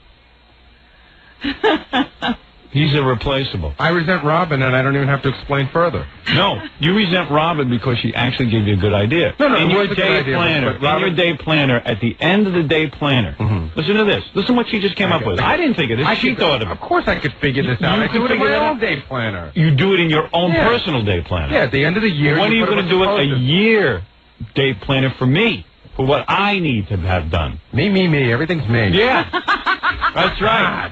He's irreplaceable. I resent Robin, and I don't even have to explain further. No, you resent Robin because she actually gave you a good idea. No, in it your was a good day idea, planner, but Robin... in your day planner, at the end of the day planner, listen to this. Listen to what she just came up with. I didn't think of this. She thought of it. Of course I could figure this out. I could do it in my own day planner. You do it in your own personal day planner. Yeah, at the end of the year. When are you going to do it? A year day planner for me, for what I need to have done. Me. Everything's me. Yeah. That's right.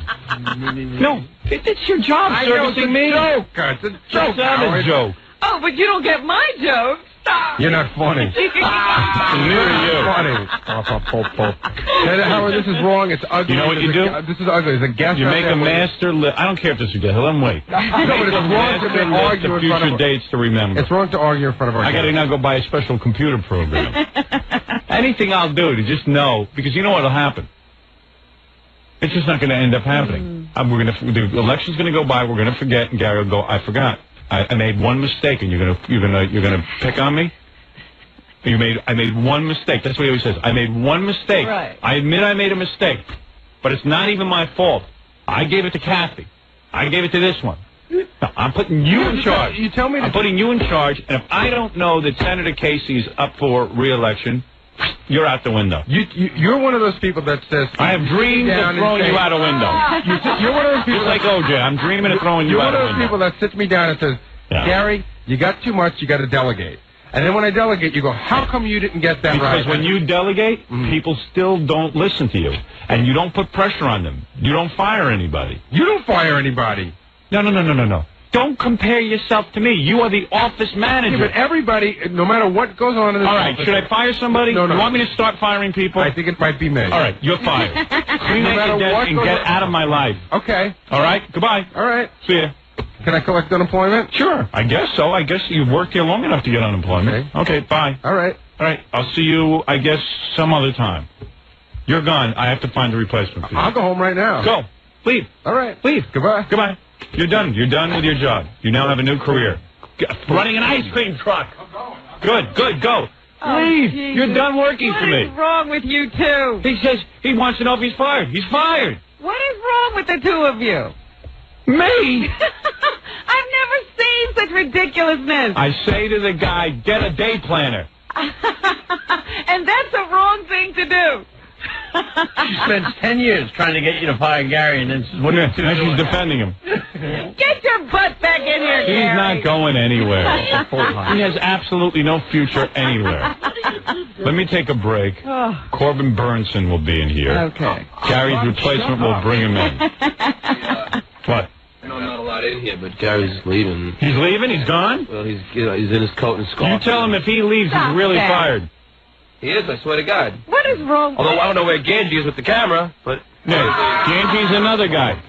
No, it's your job servicing me. It's a joke. It's not a joke. Oh, but you don't get my joke. Stop. You're not funny. Neither Funny. Howard, this is wrong. It's ugly. You know what you do? This is ugly. There's a guest. You make a master list. I don't care if this is good. Let him wait. No, but it's wrong to argue in front future of dates to remember. It's wrong to argue in front of our I got to now go buy a special computer program. Anything I'll do to just know, because you know what'll happen. It's just not going to end up happening. The election's going to go by. We're going to forget, and Gary will go, I forgot. I made one mistake, and you're gonna pick on me. I made one mistake. That's what he always says. I made one mistake. Right. I admit I made a mistake, but it's not even my fault. I gave it to Kathy. I gave it to this one. No, I'm putting you in charge. You tell me. I'm putting you in charge, and if I don't know that Senator Casey's up for re-election, you're out the window. You're one of those people that says... I have dreams of throwing you out a window. You're one of those people... Just like OJ, I'm dreaming of throwing you out a window. You're one of those people that sits me down and says, Gary, you got too much, you got to delegate. And then when I delegate, you go, how come you didn't get that right? Because when you delegate, people still don't listen to you. And you don't put pressure on them. You don't fire anybody. You don't fire anybody. No. Don't compare yourself to me. You are the office manager. Yeah, but everybody, no matter what goes on in this All right, office, should I fire somebody? No. You want me to start firing people? I think it might be me. All right, you're fired. Clean out your desk and get out of my life. Okay. All right, goodbye. All right. See ya. Can I collect unemployment? Sure, I guess so. I guess you've worked here long enough to get unemployment. Okay, bye. All right. All right, I'll see you, I guess, some other time. You're gone. I have to find a replacement for you. I'll go home right now. Go. Leave. All right. Leave. Goodbye. Goodbye. You're done. You're done with your job. You now have a new career. Running an ice cream truck. Good. Go. Oh, Leave. Jesus. You're done working for me. What is wrong with you two? He says he wants to know if he's fired. He's fired. What is wrong with the two of you? Me? I've never seen such ridiculousness. I say to the guy, get a day planner. And that's a wrong thing to do. She spends 10 years trying to get you to fire Gary, and then Now she's defending him. Get your butt back in here, He's Gary. not going anywhere. He has absolutely no future anywhere. Let me take a break. Corbin Burnson will be in here. Okay. Gary's replacement will bring him in. What? I know not a lot in here, but Gary's leaving. He's leaving? He's gone? Well, he's in his coat and scarf. You tell him if he leaves, he's really fired. He is, I swear to God. What is wrong with Although I don't know where Ganji is with the camera, but... No, Ganji's another guy.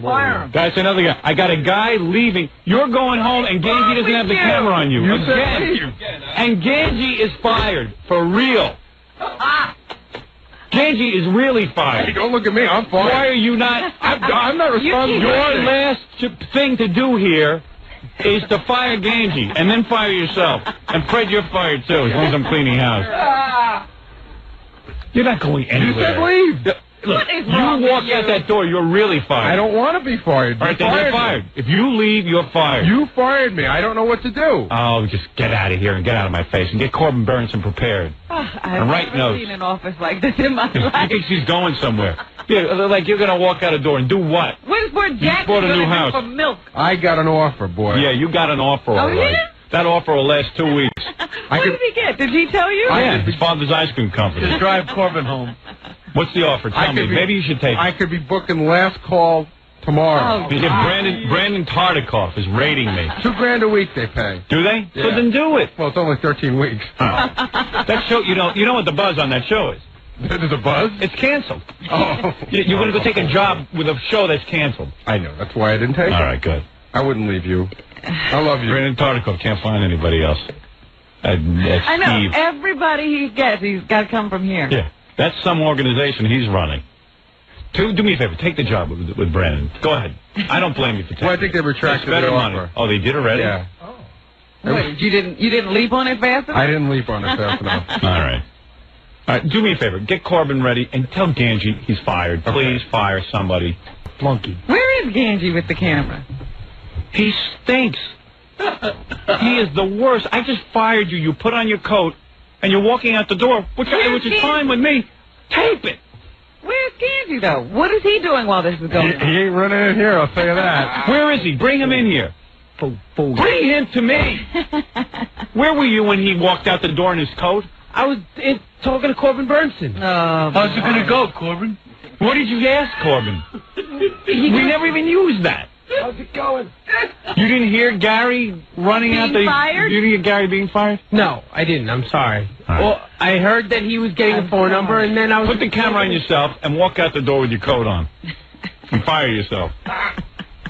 That's another guy. I got a guy leaving. You're going home, and Ganji doesn't have the camera on you. Again. And Ganji is fired. For real. Ganji is really fired. Hey, don't look at me. I'm fired. Why are you not... I'm not responsible. Your last thing to do here is to fire Ganji and then fire yourself. And Fred, you're fired too, as long as I'm cleaning house. You're not going anywhere. You said leave. Look, you walk out that door, you're really fired. I don't want to be fired. All right, then you're fired. If you leave, you're fired. You fired me. I don't know what to do. Oh, just get out of here and get out of my face and get Corbin Burnson prepared. I've never seen an office like this in my life. You think she's going somewhere? Yeah, like you're going to walk out a door and do what? Where's where Jack bought a new do house for milk? I got an offer, boy. Yeah, you got an offer, all right. Yeah? That offer will last 2 weeks. What did he get? Did he tell you? Yeah, his father's ice cream company. Just drive Corbin home. What's the offer? Tell me. Maybe you should take it. I could be booking last call tomorrow. Oh, Brandon 𝗏𝗏𝗏𝗏 is rating me. $2,000 a week they pay. Do they? Yeah. So then do it. Well, it's only 13 weeks. Oh. That show, you know what the buzz on that show is? There's a buzz? It's canceled. Oh. You're going to go take a job with a show that's canceled. I know. That's why I didn't take it. All right, good. I wouldn't leave you. I love you. Brandon 𝗏𝗏𝗏𝗏 can't find anybody else. That's I know. Steve. Everybody he gets, he's got to come from here. Yeah. That's some organization he's running. Do me a favor. Take the job with Brandon. Go ahead. I don't blame you for taking it. Well, I think they retracted better the money. offer. Oh, they did already? Yeah. Wait, you didn't leap on it fast enough? I didn't leap on it fast enough. All right. All right, do me a favor. Get Corbin ready and tell Ganji he's fired. Please fire somebody. Flunky. Where is Ganji with the camera? He stinks. He is the worst. I just fired you. You put on your coat, and you're walking out the door, which is fine with me. Tape it. Where's Ganji, though? What is he doing while this is going on? He ain't running in here, I'll tell you that. Where is he? Bring him in here. Bring him to me. Where were you when he walked out the door in his coat? I was talking to Corbin Burnson. How's it going to go, Corbin? What did you ask Corbin? We never even used that. How's it going? You didn't hear Gary running out the... fired? You didn't hear Gary being fired? No, I didn't. I'm sorry. Right. Well, I heard that he was getting a phone number, and then I was... Put the camera on yourself and walk out the door with your coat on. And fire yourself.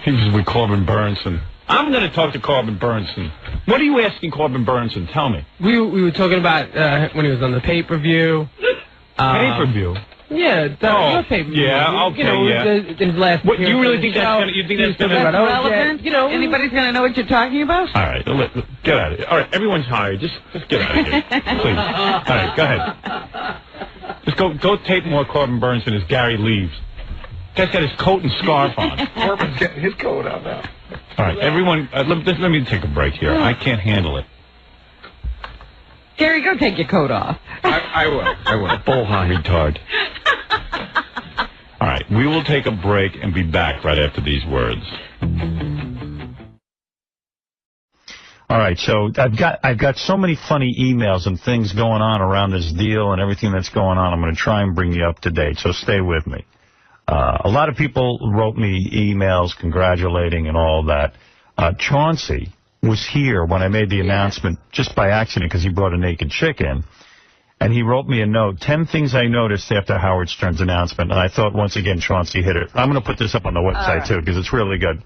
He was with Corbin Burnson. I'm going to talk to Corbin Burnson. What are you asking Corbin Burnson? Tell me. We were talking about when he was on the pay-per-view. Pay-per-view? Yeah, your pay-per-view. Yeah, okay, his last... What, you really think that's going to... You think that's going to... relevant? You know, anybody's going to know what you're talking about? All right, get out of here. All right, everyone's hired. Just get out of here, please. All right, go ahead. Just go tape more Corbin Burnson as Gary leaves. Guy's got his coat and scarf on. Corbin's getting his coat on now. All right, everyone, let me take a break here. I can't handle it. Gary, go take your coat off. I will. 𝗏𝗏𝗏𝗏 retard. All right, we will take a break and be back right after these words. All right, so I've got so many funny emails and things going on around this deal and everything that's going on. I'm going to try and bring you up to date, so stay with me. A lot of people wrote me emails congratulating and all that. 𝗏𝗏𝗏𝗏𝗏 was here when I made the announcement just by accident because he brought a naked chick in. And he wrote me a note, 10 things I noticed after Howard Stern's announcement. And I thought, once again, 𝗏𝗏𝗏𝗏𝗏 hit it. I'm going to put this up on the website, too, because it's really good.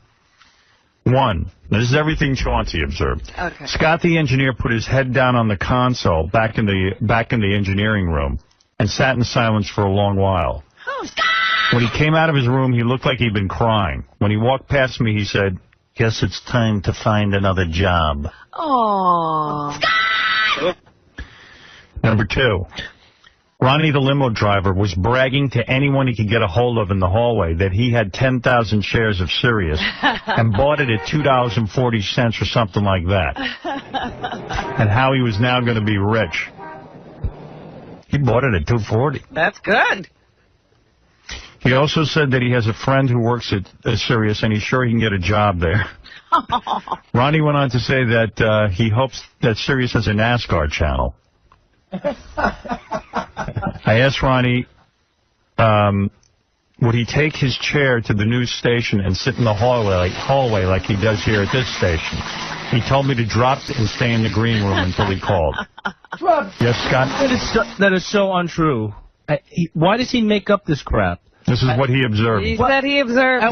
1. This is everything 𝗏𝗏𝗏𝗏𝗏 observed. Okay. Scott, the engineer, put his head down on the console back in the engineering room and sat in silence for a long while. Oh, Scott! When he came out of his room, he looked like he'd been crying. When he walked past me, he said, "Guess it's time to find another job." Aww. Scott! Number 2. Ronnie, the limo driver, was bragging to anyone he could get a hold of in the hallway that he had 10,000 shares of Sirius and bought it at $2.40 or something like that. And how he was now going to be rich. He bought it at $2.40. That's good. He also said that he has a friend who works at Sirius, and he's sure he can get a job there. Ronnie went on to say that he hopes that Sirius has a NASCAR channel. I asked Ronnie, would he take his chair to the news station and sit in the hallway like he does here at this station? He told me to drop and stay in the green room until he called. Rob, yes, Scott? That is so untrue. Why does he make up this crap? This is what he observed. He said he observed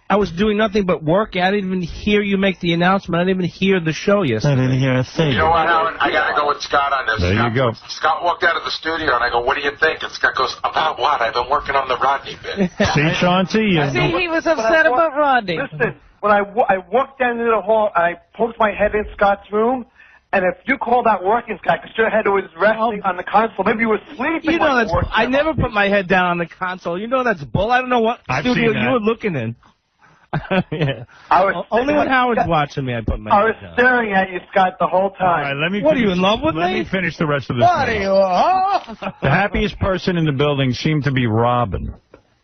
I was doing nothing but work. I didn't even hear you make the announcement. I didn't even hear the show yesterday. I didn't hear a thing. You know what, Howard? I got to go with Scott on this. There you go. Scott walked out of the studio, and I go, "What do you think?" And Scott goes, "About what? I've been working on the Rodney bit." See, 𝗏𝗏𝗏𝗏𝗏𝗏. See, he was upset about Rodney. Listen, when I walked down into the hall and I poked my head in Scott's room, and if you called out working, Scott, because your head was resting on the console, maybe you were sleeping. You know, I never put my head down on the console. You know that's bull. I don't know what studio you were looking in. Yeah. Only when Howard's watching me, I put my head down. I was staring at you, Scott, the whole time. All right, What, are you in love with me? Let me finish the rest of this. What are you? The happiest person in the building seemed to be Robin.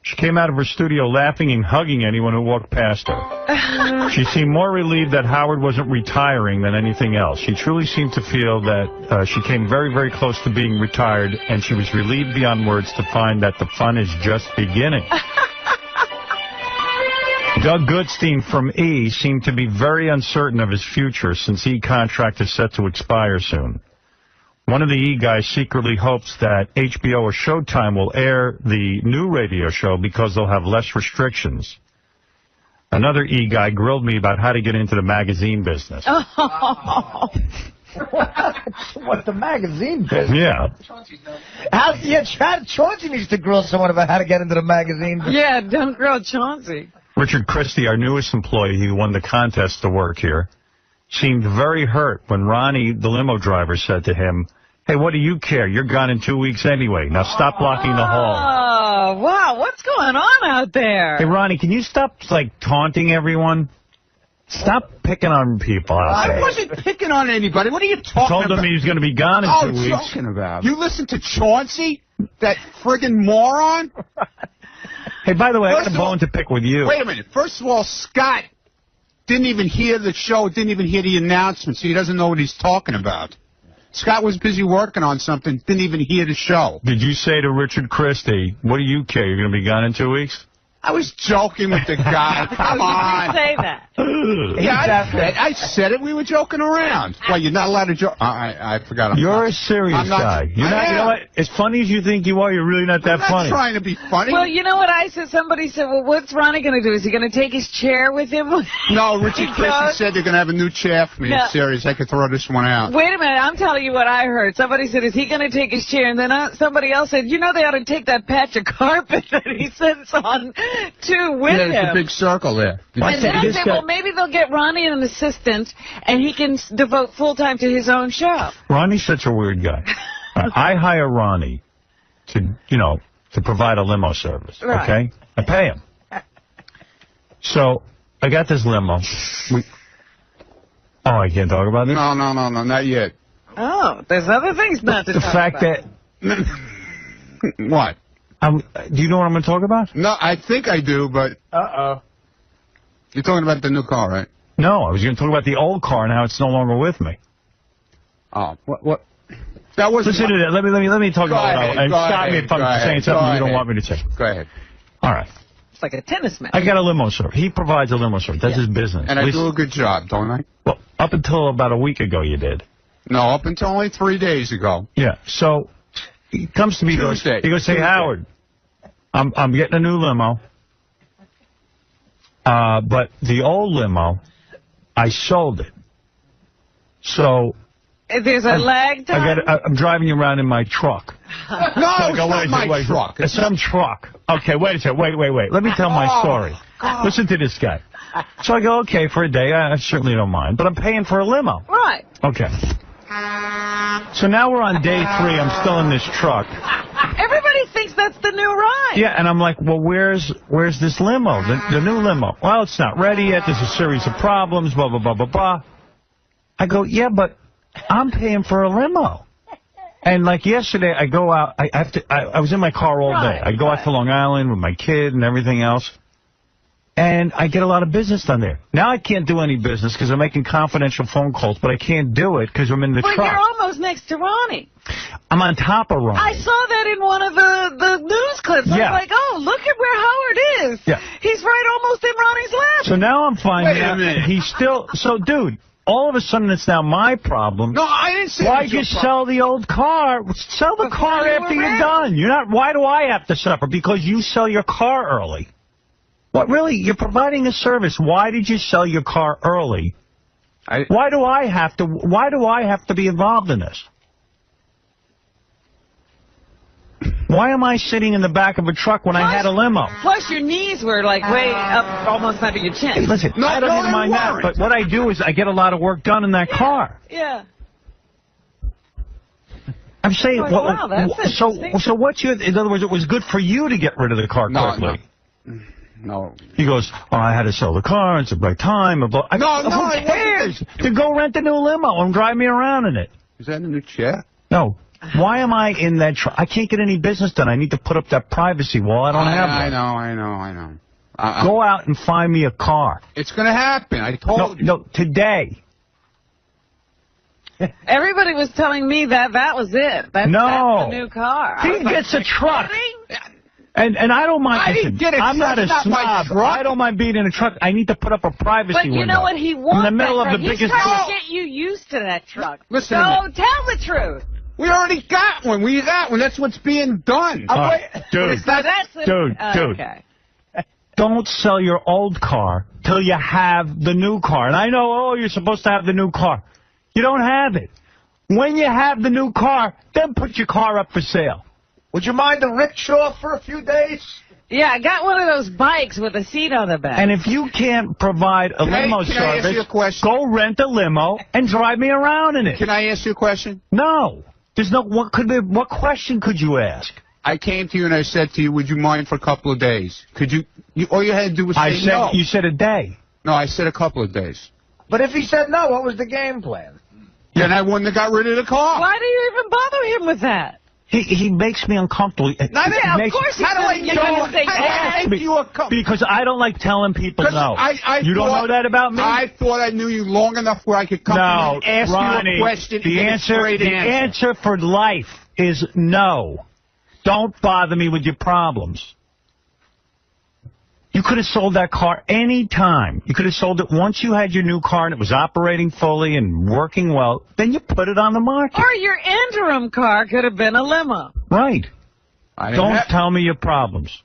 She came out of her studio laughing and hugging anyone who walked past her. She seemed more relieved that Howard wasn't retiring than anything else. She truly seemed to feel that she came very, very close to being retired, and she was relieved beyond words to find that the fun is just beginning. Doug Goodstein from E! seemed to be very uncertain of his future since E! contract is set to expire soon. One of the E! guys secretly hopes that HBO or Showtime will air the new radio show because they'll have less restrictions. Another E! guy grilled me about how to get into the magazine business. What, the magazine business? Yeah. Chauncey needs to grill someone about how to get into the magazine business. Yeah, don't grill Chauncey. Richard Christie, our newest employee, who won the contest to work here, seemed very hurt when Ronnie, the limo driver, said to him, "Hey, what do you care? You're gone in 2 weeks anyway. Now stop blocking the hall." Oh, wow. What's going on out there? Hey, Ronnie, can you stop, taunting everyone? Stop picking on people out there. I wasn't picking on anybody. What are you talking about? I told him he was going to be gone in 2 weeks. Talking about? You listen to Chauncey? That friggin' moron? Hey, by the way, I got a bone to pick with you. Wait a minute. First of all, Scott didn't even hear the show, didn't even hear the announcement, so he doesn't know what he's talking about. Scott was busy working on something, didn't even hear the show. Did you say to Richard Christie, what do you care? You're going to be gone in 2 weeks? I was joking with the guy. Come on. You say that. Yeah, I said it. We were joking around. Well, you're not allowed to joke. I forgot. You're a serious guy. You're not. You know what? As funny as you think you are, you're really not that funny. I'm not trying to be funny. Well, you know what I said? Somebody said, well, what's Ronnie going to do? Is he going to take his chair with him? No, Richard Christie said they're going to have a new chair for me. No. It's serious. I could throw this one out. Wait a minute. I'm telling you what I heard. Somebody said, is he going to take his chair? And then somebody else said, you know, they ought to take that patch of carpet that he sits on, too, with him. There's a big circle there. And then I said, well, maybe they'll get Ronnie an assistant, and he can devote full time to his own show. Ronnie's such a weird guy. I hire Ronnie to provide a limo service, okay? I pay him. So I got this limo. I can't talk about this? No, not yet. Oh, there's other things not to talk about. What? Do you know what I'm going to talk about? No, I think I do, but... Uh-oh. You're talking about the new car, right? No, I was going to talk about the old car and how it's no longer with me. Oh, what? That was... Listen to that. Let me talk about it. And stop me if I'm saying something you don't want me to say. Go ahead. All right. It's like a tennis match. I got a limo service. He provides a limo service. That's his business. And I do a good job, don't I? Well, up until about a week ago you did. No, up until only 3 days ago. Yeah, so he comes to me, Tuesday. He goes, hey, Howard, I'm getting a new limo, but the old limo, I sold it. So... There's a lag time? I'm driving you around in my truck. No, it's not my truck. It's some truck. Okay, wait a second. Wait. Let me tell my story. God. Listen to this guy. So I go, okay, for a day, I certainly don't mind, but I'm paying for a limo. Right. Okay. So now we're on day 3. I'm still in this truck. Everybody thinks that's the new ride. Yeah, and I'm like, well, where's this limo, the new limo? Well, it's not ready yet. There's a series of problems, blah, blah, blah, blah, blah. I go, yeah, but I'm paying for a limo. And like yesterday, I go out. I was in my car all day. I go out to Long Island with my kid and everything else. And I get a lot of business done there. Now I can't do any business because I'm making confidential phone calls, but I can't do it because I'm in the truck. But you're almost next to Ronnie. I'm on top of Ronnie. I saw that in one of the news clips. I was like, oh, look at where Howard is. Yeah. He's right almost in Ronnie's lap. So now I'm finding out he's still... So, dude... All of a sudden, it's now my problem. No, I didn't say why'd you sell the old car? Sell the car after you're done. Why do I have to suffer? Because you sell your car early. What, really? You're providing a service. Why did you sell your car early? Why do I have to be involved in this? Why am I sitting in the back of a truck when I had a limo? Plus, your knees were like way up, almost under your chin. Listen, I don't even mind that, but what I do is I get a lot of work done in that car. Yeah. I'm saying, wow, that's so what's your? In other words, it was good for you to get rid of the car quickly. No. He goes, oh, I had to sell the car. It's the right time. Who cares? To go rent a new limo and drive me around in it. Is that a new chair? No. Why am I in that truck? I can't get any business done. I need to put up that privacy wall. I don't have one. I know. Go out and find me a car. It's going to happen. I told you. No, today. Everybody was telling me that was it. That's the new car. He gets a truck. And I don't mind. I didn't get it. I'm not a snob. I don't mind being in a truck. I need to put up a privacy window. But you know what? He wants in the middle of the He's biggest. trying to get you used to that truck. Listen. So tell the truth. We already got one. We got one. That's what's being done. Dude. Dude. Okay. Don't sell your old car till you have the new car. And I know, you're supposed to have the new car. You don't have it. When you have the new car, then put your car up for sale. Would you mind a rickshaw for a few days? Yeah, I got one of those bikes with a seat on the back. And if you can't provide a limo service, I ask you a question? Go rent a limo and drive me around in it. Can I ask you a question? No. There's no. What question could you ask? I came to you and I said to you, would you mind for a couple of days? Could you all you had to do was say no. You said a day. No, I said a couple of days. But if he said no, what was the game plan? Then I wouldn't have got rid of the car. Why do you even bother him with that? He makes me uncomfortable. Of course he's going to say that. Because I don't like telling people no. You don't know that about me? I thought I knew you long enough where I could come and ask Ronnie, you a question. The answer for life is no. Don't bother me with your problems. You could have sold that car any time. You could have sold it once you had your new car and it was operating fully and working well. Then you put it on the market. Or your interim car could have been a limo. Right. Don't tell me your problems.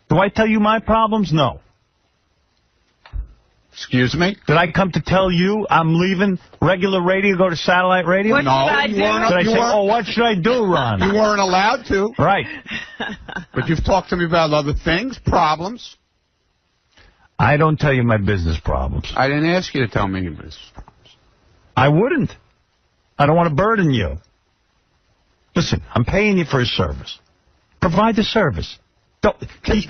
Do I tell you my problems? No. Excuse me? Did I come to tell you I'm leaving regular radio, go to satellite radio? What should I do? Did I say, what should I do, Ron? You weren't allowed to. Right. But you've talked to me about other things, problems. I don't tell you my business problems. I didn't ask you to tell me your business problems. I wouldn't. I don't want to burden you. Listen, I'm paying you for a service. Provide the service.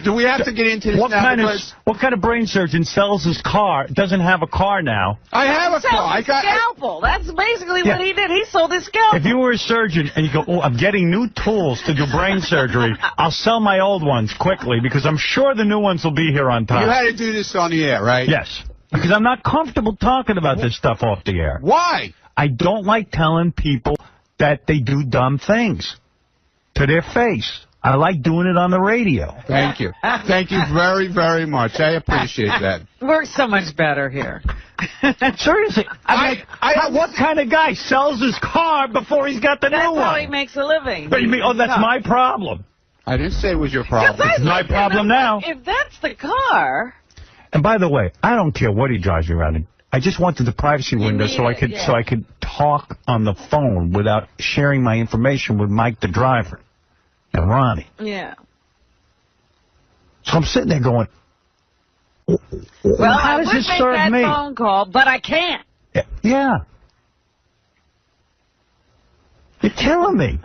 Do we have to get into this now? What kind of brain surgeon sells his car, doesn't have a car now? I have a car. I got scalpel. That's basically what he did. He sold his scalpel. If you were a surgeon and you go, I'm getting new tools to do brain surgery, I'll sell my old ones quickly because I'm sure the new ones will be here on time. You had to do this on the air, right? Yes. Because I'm not comfortable talking about this stuff off the air. Why? I don't like telling people that they do dumb things to their face. I like doing it on the radio. Thank you. Thank you very, very much. I appreciate that. We're so much better here. Seriously. What kind of guy sells his car before he's got the new one? That's how he makes a living. But you mean, that's my problem. I didn't say it was your problem. It's my problem now. If that's the car. And by the way, I don't care what he drives me around in. I just wanted the privacy window so I could talk on the phone without sharing my information with Mike the driver. And Ronnie. Yeah. So I'm sitting there going, well, how does this serve me? I would make that phone call, but I can't. Yeah. You're killing me.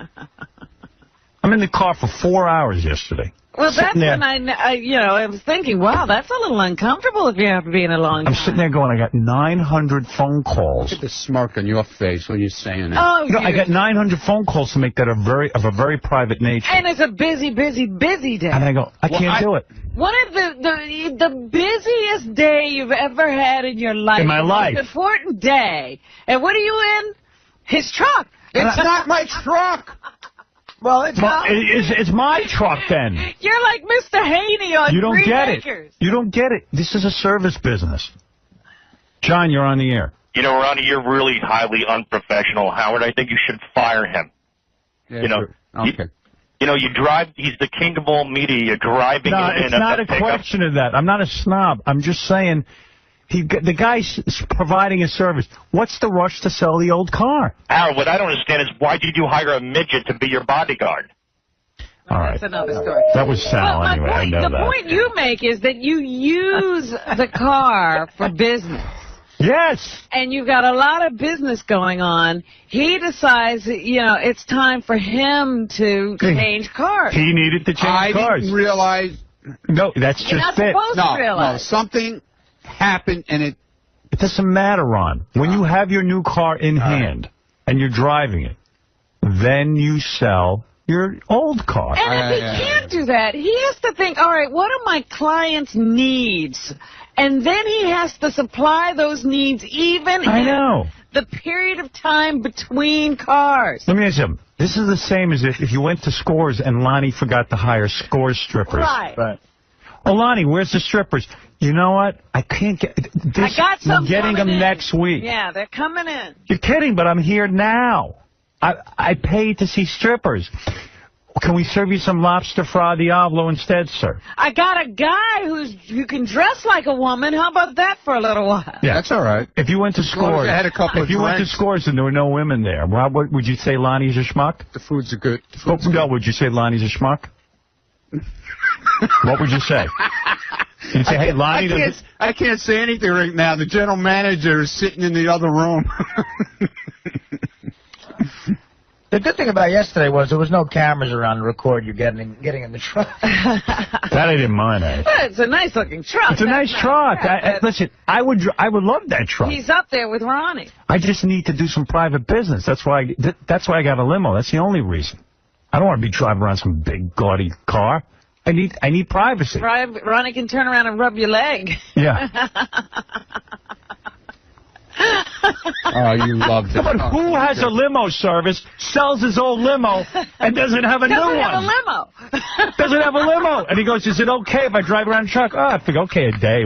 I'm in the car for 4 hours yesterday. Well, that's when I was thinking, wow, that's a little uncomfortable if you have to be in a long time. I'm sitting there going, I got 900 phone calls. Look at the smirk on your face when you're saying that. Oh, I got 900 phone calls to make that of a very private nature. And it's a busy, busy, busy day. And I go, I can't do it. What is the busiest day you've ever had in your life? In my life. The most important day. And what are you in? His truck. It's not my truck. Well, it's my truck then. You're like Mr. Haney on You don't Green get Acres. it. You don't get it. This is a service business. John, you're on the air. You know, Ronnie, you're really highly unprofessional. Howard, I think you should fire him. Yeah, okay. You drive, he's the king of all media. You're driving in it's not a question of that. I'm not a snob. I'm just saying the guy's providing a service. What's the rush to sell the old car? Howard, what I don't understand is why did you hire a midget to be your bodyguard? All right. That's another story. That was Sal, well, anyway. I know the that. point you make is that you use the car for business. Yes. And you've got a lot of business going on. He decides that, it's time for him to change cars. He needed to change cars. I didn't realize. No, that's You're just not it. supposed to realize. No, something happened, and it doesn't matter, Ron. When you have your new car in hand and you're driving it, then you sell your old car. And if he can't do that, he has to think, all right, what are my clients' needs? And then he has to supply those needs even in the period of time between cars. Let me ask you something. This is the same as if you went to Scores and Lonnie forgot to hire Scores strippers. Right. Oh, Lonnie, where's the strippers? You know what? I can't get this. I got some We're getting them in. next week. Yeah, they're coming in. You're kidding, but I'm here now. I paid to see strippers. Can we serve you some lobster 𝗦𝗵cie𝘄 instead, sir? I got a guy who can dress like a woman. How about that for a little while? Yeah, that's all right. If you went to Scores, I had a couple if you went to Scores and there were no women there, what would you say Lonnie's a schmuck? The foods are good. No, would you say Lonnie's a schmuck? What would you say? You'd say, hey, Lonnie... I can't say anything right now. The general manager is sitting in the other room. The good thing about yesterday was there was no cameras around to record you getting in the truck. That I didn't mind. It's a nice-looking truck. It's a nice truck. Listen, I would love that truck. He's up there with Ronnie. I just need to do some private business. That's why I got a limo. That's the only reason. I don't want to be driving around some big, gaudy car. I need privacy. Ronnie can turn around and rub your leg. Yeah. Oh, you love it. But who has a limo service, sells his old limo, and doesn't have a new one? Doesn't have a limo. Doesn't have a limo. And he goes, is it okay if I drive around the truck? Oh, I think, okay, a day.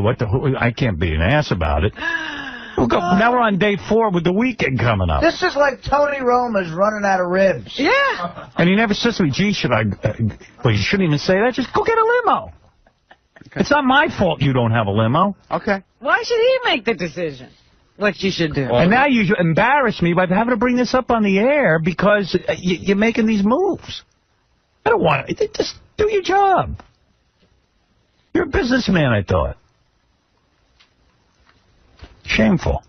I can't be an ass about it. Now we're on day 4 with the weekend coming up. This is like Tony Roma's running out of ribs. Yeah. And he never says to me, gee, should I... well, you shouldn't even say that. Just go get a limo. Okay. It's not my fault you don't have a limo. Okay. Why should he make the decision? What you should do. And now you embarrass me by having to bring this up on the air because you're making these moves. I don't want it. Just do your job. You're a businessman, I thought. Shameful.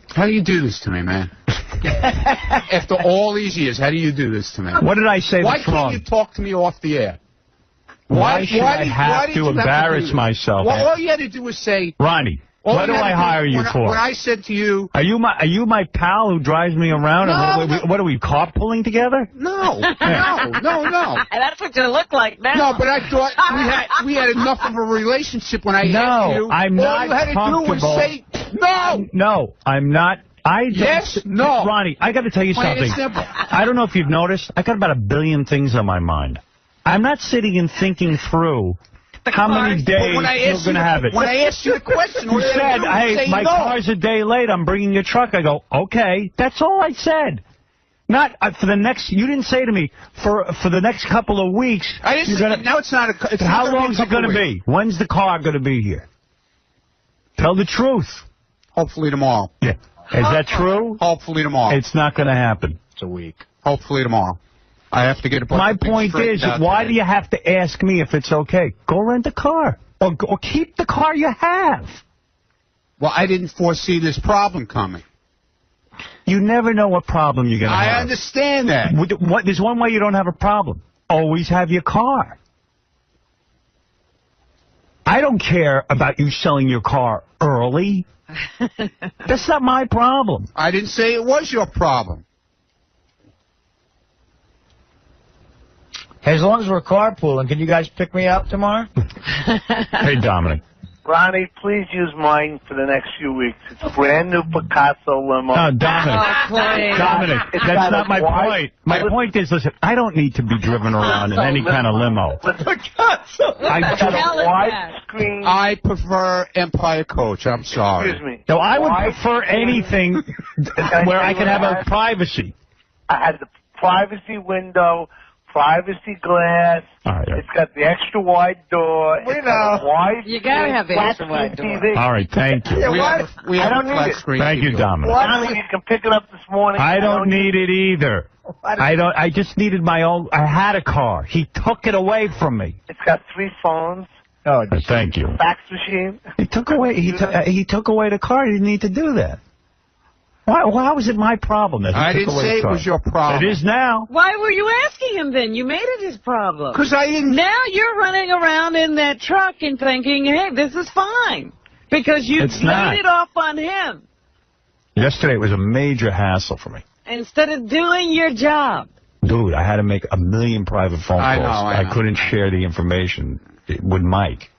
How do you do this to me, man? After all these years, how do you do this to me? What did I say Why that's wrong? can't you talk to me off the air? Why should I have to embarrass myself? Well, all you had to do was say... Ronnie, what do I hire you for? When I said to you... Are you my pal who drives me around? No. What are we, carpooling together? No. No. And that's what you look like now. No, but I thought we had enough of a relationship when I asked you. No, I'm not all you had comfortable. to do was say, no. No, I'm not. Yes, no. Ronnie, I got to tell you something. I don't know if you've noticed. I got about 1 billion things on my mind. I'm not sitting and thinking through how many days we're going to have it. When I asked you the question, you said, hey, my car's a day late. I'm bringing your truck. I go, okay. That's all I said. Not for the next. You didn't say to me for the next couple of weeks. I didn't say. Now it's not a. How long is it going to be? When's the car going to be here? Tell the truth. Hopefully tomorrow. Yeah. Is that true? Hopefully tomorrow. It's not going to happen. It's a week. Hopefully tomorrow. I have to get a bunch My of things point is, why do you have to ask me if it's okay? Go rent a car. Or keep the car you have. Well, I didn't foresee this problem coming. You never know what problem you're going to have. I understand that. There's one way you don't have a problem. Always have your car. I don't care about you selling your car early. That's not my problem. I didn't say it was your problem. As long as we're carpooling, can you guys pick me up tomorrow? Hey, Dominic. Ronnie, please use mine for the next few weeks. It's a brand new Picasso limo. No, Dominic. Dominic, that's not my point. My point is, listen, I don't need to be driven around in any kind of limo. I prefer 𝗵𝗵cie𝘄. I'm sorry. Excuse me. No, I would prefer anything where I can have a privacy. I had the privacy window, privacy glass. It's got the extra wide door. We know. You gotta have the extra wide door. TV. All right, thank you. We have a flat screen. Thank you, Dominic. You can pick it up this morning. I don't need it either. I just needed my own. I had a car. He took it away from me. It's got 3 phones. Oh, thank you. Fax machine. He took away. He took away the car. He didn't need to do that. Why was it my problem that he I took didn't away say the it car? was your problem. It is now. Why were you asking him then? You made it his problem. Because I didn't. Now you're running around in that truck and thinking, hey, this is fine. Because you laid it off on him. Yesterday it was a major hassle for me. Instead of doing your job. Dude, I had to make 1 million private phone calls. I know. I couldn't share the information with Mike.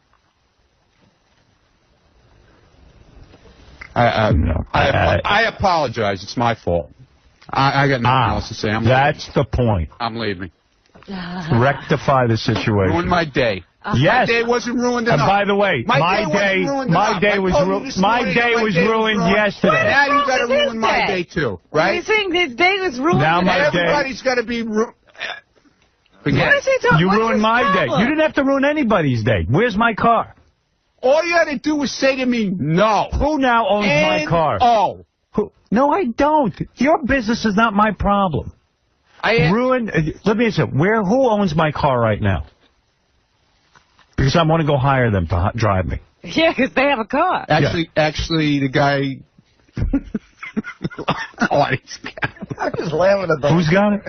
I apologize. It's my fault. I got nothing else to say. That's the point. I'm leaving. Rectify the situation. Ruined my day. Yes. My day wasn't ruined enough. And by the way, my day was ruined yesterday. Now you got to ruin my day too, right? You're saying his day was ruined. Now everybody's got to be ruined. You ruined my day. You didn't have to ruin anybody's day. Where's my car? All you had to do was say to me, no. Who now owns my car? Oh. No, I don't. Your business is not my problem. Let me ask you, who owns my car right now? Because I want to go hire them to drive me. Yeah, because they have a car. Actually, the guy... I'm just laughing at that. Who's got it?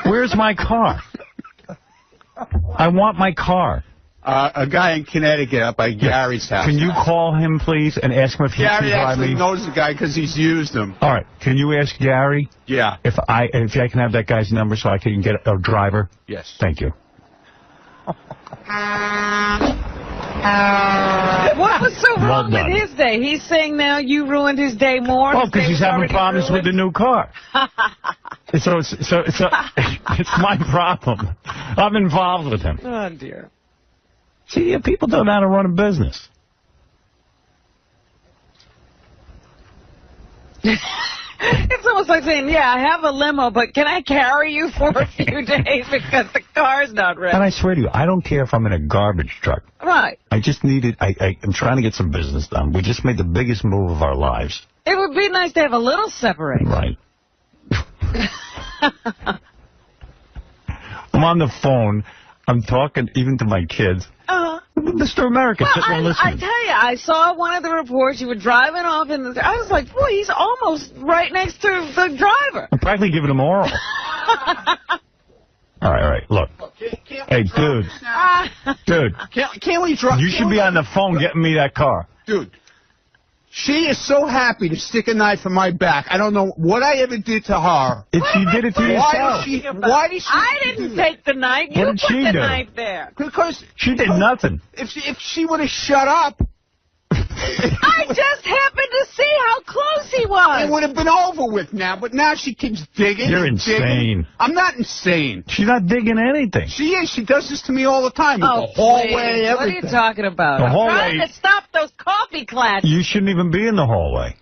Where's my car? I want my car. A guy in Connecticut up by Gary's house. Can you call him, please, and ask him if he can drive me? Gary actually knows the guy because he's used him. All right. Can you ask Gary? Yeah. If I can have that guy's number so I can get a driver? Yes. Thank you. What was so wrong with his day? He's saying now you ruined his day more. Oh, because he's having problems with the new car. So it's my problem. I'm involved with him. Oh, dear. See, people don't know how to run a business. It's almost like saying, yeah, I have a limo, but can I carry you for a few days because the car's not ready? And I swear to you, I don't care if I'm in a garbage truck. Right. I just needed, I'm trying to get some business done. We just made the biggest move of our lives. It would be nice to have a little separation. Right. I'm on the phone. I'm talking even to my kids. Mr. America, sitting and listening. I tell you, I saw one of the reports. You were driving off in the... I was like, boy, he's almost right next to the driver. I'm practically giving him oral. All right, look. Hey, dude. Dude. Can't we drop... You should be on the phone getting me that car. Dude. She is so happy to stick a knife in my back. I don't know what I ever did to her. You did it to yourself. Why did she I didn't take the knife. You put the knife there. Because she did nothing. If she would have shut up... I just happened to see how close he was. It would have been over with now, but now she keeps digging. You're insane. Digging. I'm not insane. She's not digging anything. She is. She does this to me all the time. The hallway, everything. What are you talking about? The hallway. I'm trying to stop those coffee clashes. You shouldn't even be in the hallway.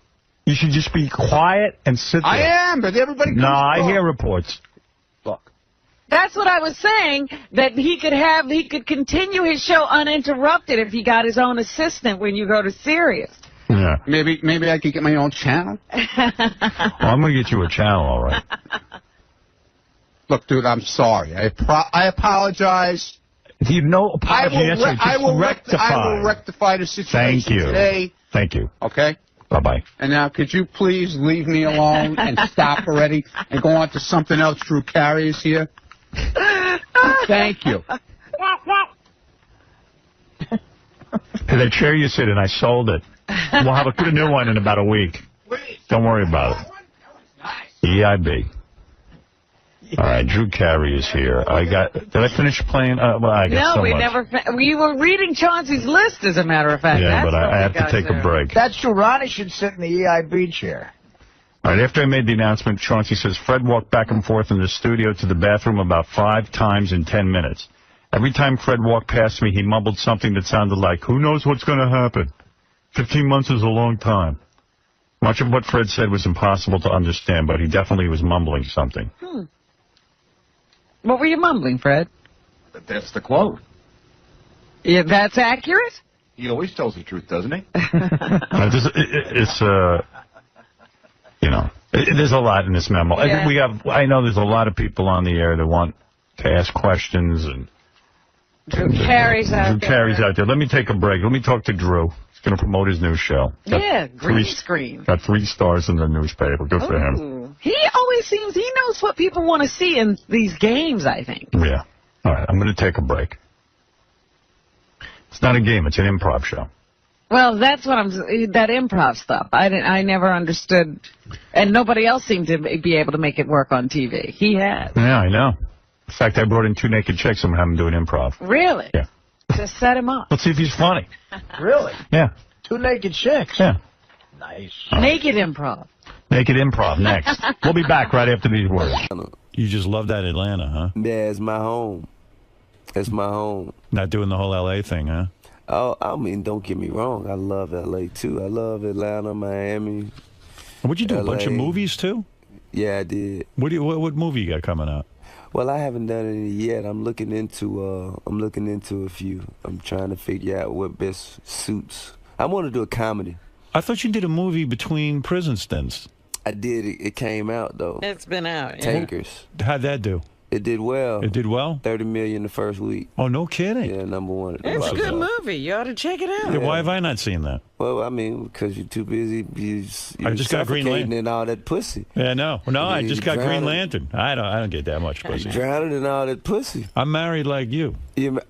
You should just be quiet and sit there. I am, but everybody comes I hear reports. Look. That's what I was saying, that he could continue his show uninterrupted if he got his own assistant when you go to Sirius. Yeah. Maybe I could get my own channel. Well, I'm going to get you a channel, all right. Look, dude, I'm sorry. I apologize. You know, apology. I will rectify the situation today. Thank you. Okay? Bye-bye. And now, could you please leave me alone and stop already and go on to something else? Drew Carey is here. Thank you. The chair you sit in, I sold it. We'll have a new one in about a week. Don't worry about it. EIB. All right, Drew Carey is here. Did I finish playing? Well, I got so much. We were reading Chauncey's list, as a matter of fact. Yeah, but I have to take a break. That's true. Ronnie should sit in the EIB chair. All right, after I made the announcement, Chauncey says, Fred walked back and forth in the studio to the bathroom about 5 times in 10 minutes. Every time Fred walked past me, he mumbled something that sounded like, who knows what's going to happen? 15 months is a long time. Much of what Fred said was impossible to understand, but he definitely was mumbling something. What were you mumbling, Fred? That's the quote. Yeah, that's accurate? He always tells the truth, doesn't he? It's you know. There's a lot in this memo. Yeah. I know there's a lot of people on the air that want to ask questions. And Drew Carey's out there. Let me take a break. Let me talk to Drew. He's going to promote his new show. Green screen. Got 3 stars in the newspaper. Good for him. He always seems, he knows what people want to see in these games, I think. Yeah. All right, I'm going to take a break. It's not a game. It's an improv show. Well, that's what that improv stuff. I never understood, and nobody else seemed to be able to make it work on TV. He has. Yeah, I know. In fact, I brought in 2 naked chicks and had him do an improv. Really? Yeah. To set him up. Let's see if he's funny. Really? Yeah. 2 naked chicks? Yeah. Nice. Naked improv. Naked improv next. We'll be back right after these words. You just love that Atlanta, huh? Yeah, it's my home. It's my home. Not doing the whole L.A. thing, huh? Oh, I mean, don't get me wrong. I love L.A. too. I love Atlanta, Miami. Would you do LA. a bunch of movies too? Yeah, I did. What movie you got coming out? Well, I haven't done any yet. I'm looking into a few. I'm trying to figure out what best suits. I want to do a comedy. I thought you did a movie between prison stints. I did. It came out though. It's been out. Yeah. Tankers. How'd that do? It did well. It did well? 30 million the first week. Oh, no kidding. Yeah, #1. It's a good movie. You ought to check it out. Yeah, why have I not seen that? Well, I mean, because you're too busy. I just got Green Lantern and all that pussy. Yeah, no, I just got Green Lantern. I don't get that much pussy. Drowning in all that pussy. I'm married like you.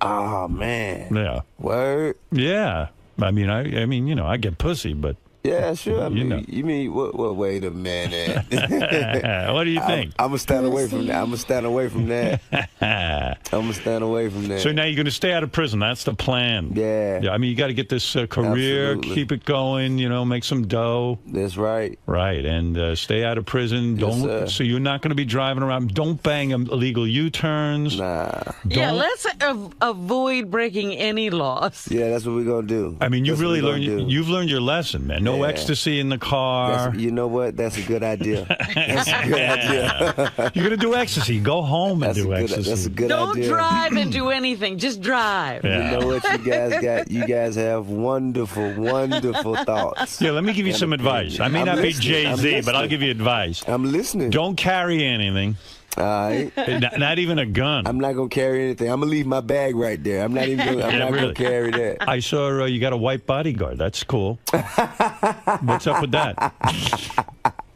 Oh man. Yeah. Word. Yeah. I mean, I get pussy, but. Yeah, sure. I mean, you mean what? Wait a minute. What do you think? I'm gonna stand away from that. I'm gonna stand away from that. So now you're gonna stay out of prison. That's the plan. Yeah. I mean, you got to get this career, Absolutely. keep it going. Make some dough. That's right. Right, and stay out of prison. Yes, so you're not gonna be driving around. Don't bang illegal U-turns. Nah. Yeah, let's avoid breaking any laws. Yeah, that's what we're gonna do. I mean, you've learned your lesson, man. No ecstasy in the car. You know what? That's a good idea. That's a good idea. You're going to do ecstasy. Go home and do ecstasy. That's a good Don't idea. drive and do anything. Just drive. Yeah. You know what you guys got? You guys have wonderful, wonderful thoughts. Yeah, let me give you some advice. I may not be Jay-Z, but I'll give you advice. I'm listening. Don't carry anything. All right. Not even a gun. I'm not gonna carry anything. I'm gonna leave my bag right there. I'm not even. Gonna carry that. I saw you got a white bodyguard. That's cool. What's up with that?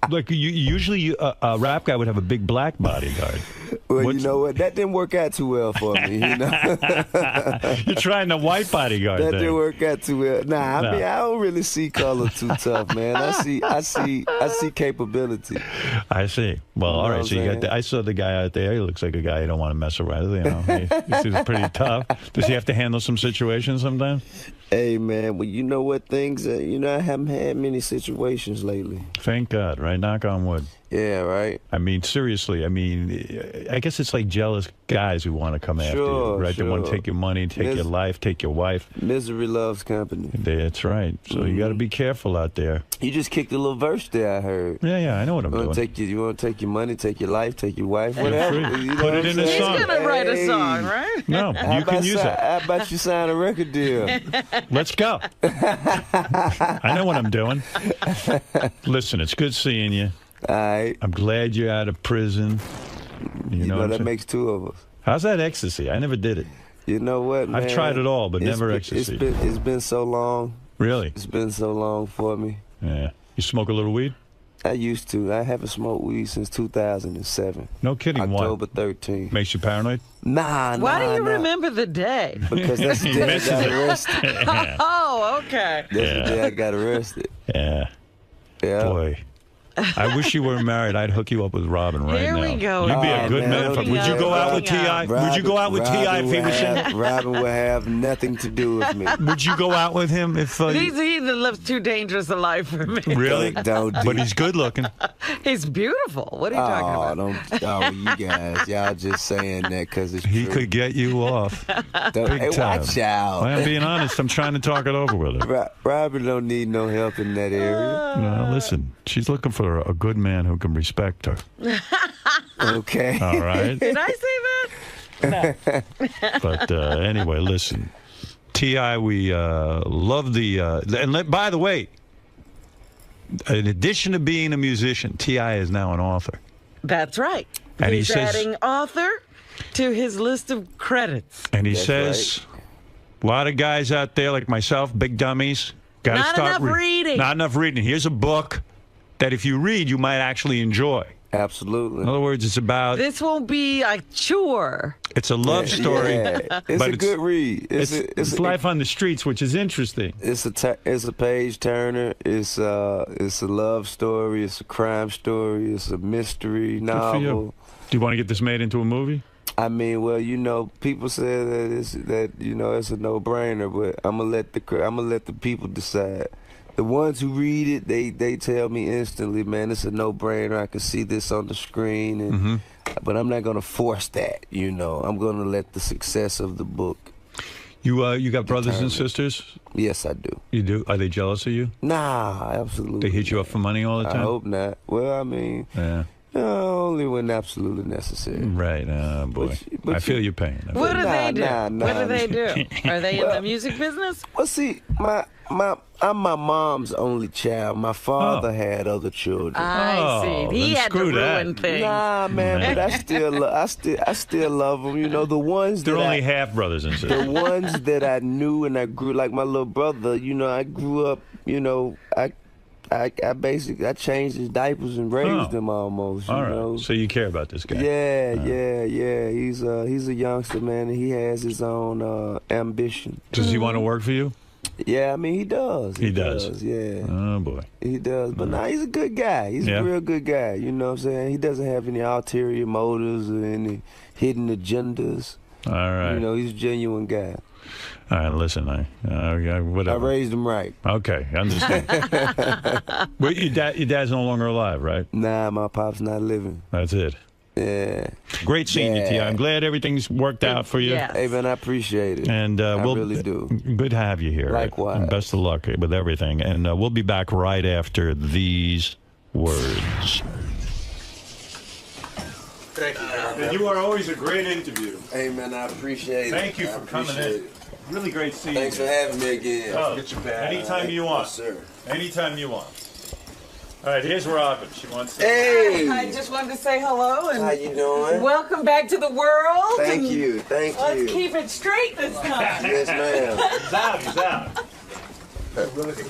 Like usually a rap guy would have a big black bodyguard. Well, you know what? That didn't work out too well for me. You know? You're trying the white bodyguard. That didn't work out too well. Nah, I mean, I don't really see color too tough, man. I see capability. I see. Well, all right. So you got. I saw the guy out there. He looks like a guy you don't want to mess around with. He seems pretty tough. Does he have to handle some situations sometimes? Hey, man. Well, you know what? Things. I haven't had many situations lately. Thank God. Right. Knock on wood. Yeah, right. I mean, seriously. I mean, I guess it's like jealous guys who want to come after you, right? Sure. They want to take your money, take your life, take your wife. Misery loves company. That's right. So you got to be careful out there. You just kicked a little verse there, I heard. Yeah, I know what I'm doing. You want to take your money, take your life, take your wife, whatever. You Put it in a song. He's going to write a song, right? No, you can use it. How about you sign a record deal? Let's go. I know what I'm doing. Listen, it's good seeing you. All right. I'm glad you're out of prison. You know that makes 2 of us. How's that ecstasy? I never did it. You know what, man? I've tried it all, but never ecstasy. It's been so long. Really? It's been so long for me. Yeah. You smoke a little weed? I used to. I haven't smoked weed since 2007. No kidding. October 13th. Makes you paranoid? Nah. Why do you remember the day? Because that's the day I got arrested. Oh, okay. That's the day I got arrested. Yeah. Yeah. Boy. I wish you were married. I'd hook you up with Robin right now. Here we go. You'd be a good man. Would you go out with T.I.? Would you go out with T.I. if he was in? Robin would have nothing to do with me. Would you go out with him if... He lives too dangerous a life for me. Really? Don't but he's good looking. He's beautiful. What are you talking about? You guys. Y'all just saying that because it's He true. could get you off. Big time. Watch out. Well, I'm being honest. I'm trying to talk it over with her. Robin don't need no help in that area. No, listen. She's looking for a good man who can respect her. Okay. All right. Did I say that? No. But anyway, listen. T.I., we love the... and by the way, in addition to being a musician, T.I. is now an author. That's right. And he's he says, adding author to his list of credits. And he says, a lot of guys out there like myself, big dummies, got to Not start enough reading. Not enough reading. Here's a book that if you read, you might actually enjoy. Absolutely. In other words, it's about... This won't be a chore. It's a love story. Yeah. It's a good read. It's life on the streets, which is interesting. It's a page turner. It's a love story. It's a crime story. It's a mystery novel. Do you want to get this made into a movie? I mean, well, you know, people say that it's a no-brainer, but I'm gonna let the people decide. The ones who read it, they tell me instantly, man, it's a no-brainer. I can see this on the screen, and but I'm not gonna force that. You know, I'm gonna let the success of the book. You got brothers and sisters? Yes, I do. You do? Are they jealous of you? Nah, absolutely. They hit you up for money all the time? I hope not. Well, I mean, only when absolutely necessary. Right, boy. I feel your pain. What do they do? What do they do? Are they in the music business? Well, see, I'm my mom's only child. My father had other children. I see. He had to ruin things. Nah, man, but I still love them. You know, the ones They're only half brothers and sisters. The ones that I knew and I grew, like my little brother. You know, I grew up. You know, I changed his diapers and raised him almost. You know? So you care about this guy? Yeah. He's a youngster, man, and he has his own ambition. Does he want to work for you? Yeah, I mean, he does. He does. Yeah. Oh, boy. He does. But nah, he's a good guy. He's a real good guy. You know what I'm saying? He doesn't have any ulterior motives or any hidden agendas. All right. You know, he's a genuine guy. All right, listen, whatever. I raised him right. Okay, I understand. But your dad's no longer alive, right? Nah, my pop's not living. That's it. Yeah. Great seeing you, T.I. I'm glad everything's worked out for you. Yes. Hey, man, I appreciate it. And I really do. Good to have you here. Likewise. And best of luck with everything. And we'll be back right after these words. Thank you, man. And you are always a great interview. Hey, man, I appreciate it. Thank you for coming in. Really great seeing Thanks you. Thanks for having me again. Oh, get your back. Anytime you want. Yes, sir. Anytime you want. All right, here's Robin. She wants to... Hey! I just wanted to say hello and how you doing? Welcome back to the world. Thank you. Let's keep it straight this time. Yes, ma'am. He's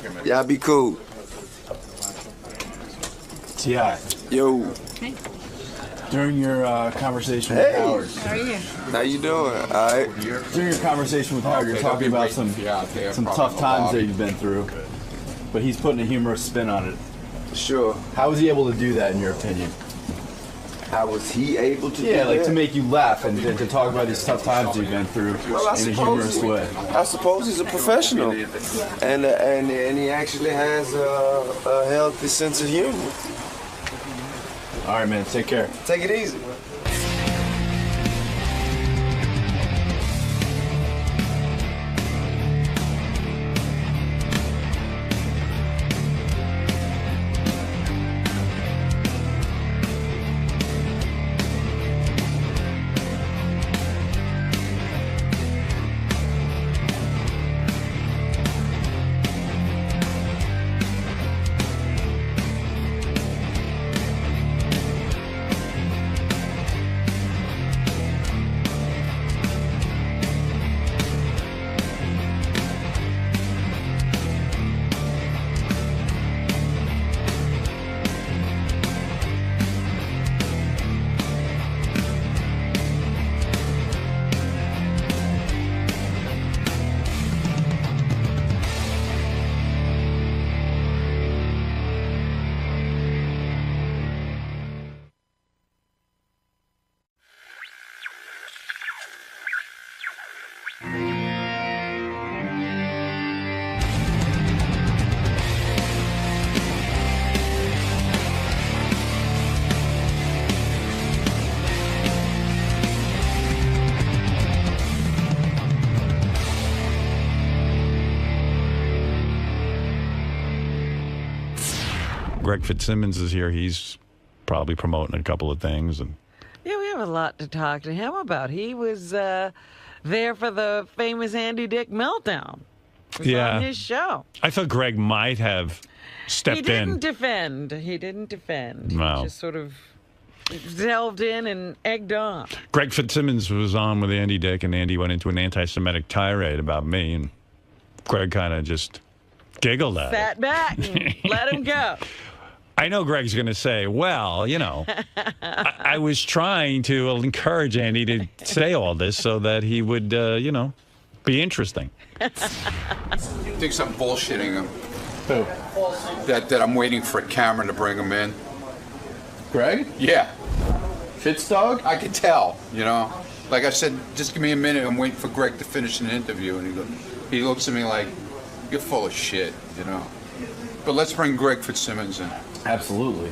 out. Y'all be cool. T.I. Yo. Hey. During your conversation with Howard. How are you? How you doing? All right. During your conversation with Howard, you're talking about some tough times that you've been through, but he's putting a humorous spin on it. Sure. How was he able to do that, in your opinion? How was he able to do that? Yeah, like that? to make you laugh and to talk about these tough times you've been through in a humorous way. I suppose he's a professional, and he actually has a healthy sense of humor. All right, man. Take care. Take it easy. Greg Fitzsimmons is here. He's probably promoting a couple of things. And yeah, we have a lot to talk to him about. He was there for the famous Andy Dick meltdown. It was on his show. I thought Greg might have stepped in. He didn't defend. He didn't defend. No. He just sort of delved in and egged on. Greg Fitzsimmons was on with Andy Dick, and Andy went into an anti-Semitic tirade about me, and Greg kind of just giggled at it. Sat back and let him go. I know Greg's going to say, well, you know, I was trying to encourage Andy to say all this so that he would, you know, be interesting. Thinks I'm bullshitting him. Who? That I'm waiting for a camera to bring him in. Greg? Yeah. Fitz dog? I could tell, you know. Like I said, just give me a minute. I'm waiting for Greg to finish an interview. And he looks at me like, you're full of shit, you know. But let's bring Greg Fitzsimmons in. Absolutely.